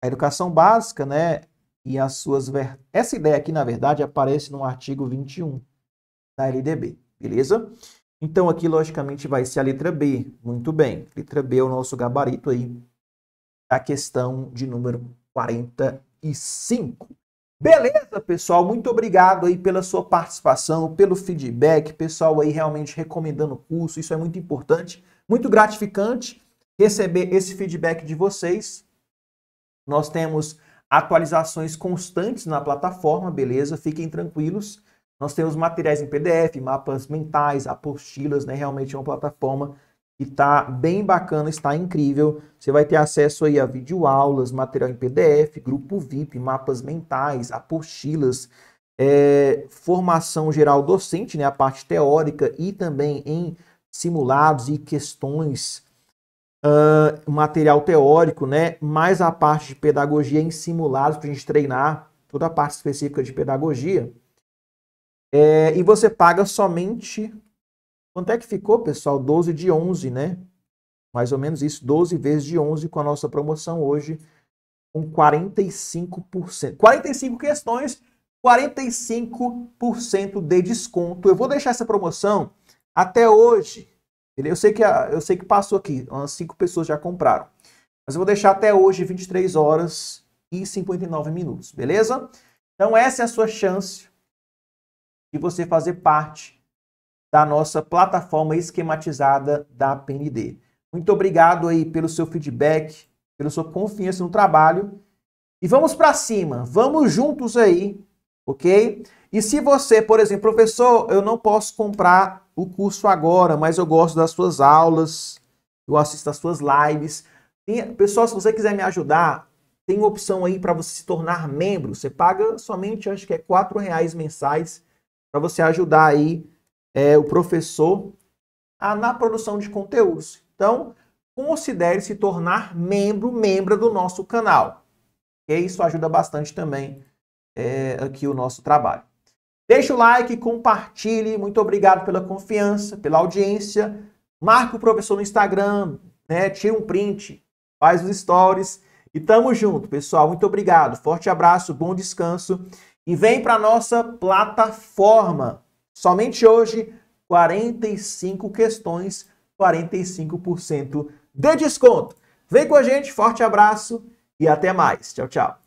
A educação básica, né? E as suas... Essa ideia aqui, na verdade, aparece no artigo 21 da LDB, beleza? Então, aqui, logicamente, vai ser a letra B. Muito bem. Letra B é o nosso gabarito aí. A questão de número 45. Beleza, pessoal? Muito obrigado aí pela sua participação, pelo feedback, pessoal aí realmente recomendando o curso, isso é muito importante, muito gratificante receber esse feedback de vocês. Nós temos atualizações constantes na plataforma, beleza? Fiquem tranquilos. Nós temos materiais em PDF, mapas mentais, apostilas, né? Realmente é uma plataforma que está bem bacana, está incrível. Você vai ter acesso aí a videoaulas, material em PDF, grupo VIP, mapas mentais, apostilas, formação geral docente, né? A parte teórica e também em simulados e questões, material teórico, né? Mais a parte de pedagogia em simulados para a gente treinar toda a parte específica de pedagogia. E você paga somente... Quanto é que ficou, pessoal? 12 de 11, né? Mais ou menos isso, 12 vezes de 11 com a nossa promoção hoje, com 45%. 45 questões, 45% de desconto. Eu vou deixar essa promoção até hoje. Eu sei que passou aqui, umas 5 pessoas já compraram. Mas eu vou deixar até hoje, 23 horas e 59 minutos, beleza? Então essa é a sua chance de você fazer parte da nossa plataforma esquematizada da PND. Muito obrigado aí pelo seu feedback, pela sua confiança no trabalho. E vamos para cima, vamos juntos aí, ok? E se você, por exemplo, professor, eu não posso comprar o curso agora, mas eu gosto das suas aulas, eu assisto às suas lives. Pessoal, se você quiser me ajudar, tem uma opção aí para você se tornar membro. Você paga somente, acho que é R$4 mensais, para você ajudar aí o professor na produção de conteúdos. Então, considere se tornar membro do nosso canal. E isso ajuda bastante também aqui o nosso trabalho. Deixa o like, compartilhe. Muito obrigado pela confiança, pela audiência. Marca o professor no Instagram, né? Tira um print, faz os stories. E tamo junto, pessoal. Muito obrigado. Forte abraço, bom descanso. E vem para a nossa plataforma. Somente hoje, 45 questões, 45% de desconto. Vem com a gente, forte abraço e até mais. Tchau, tchau.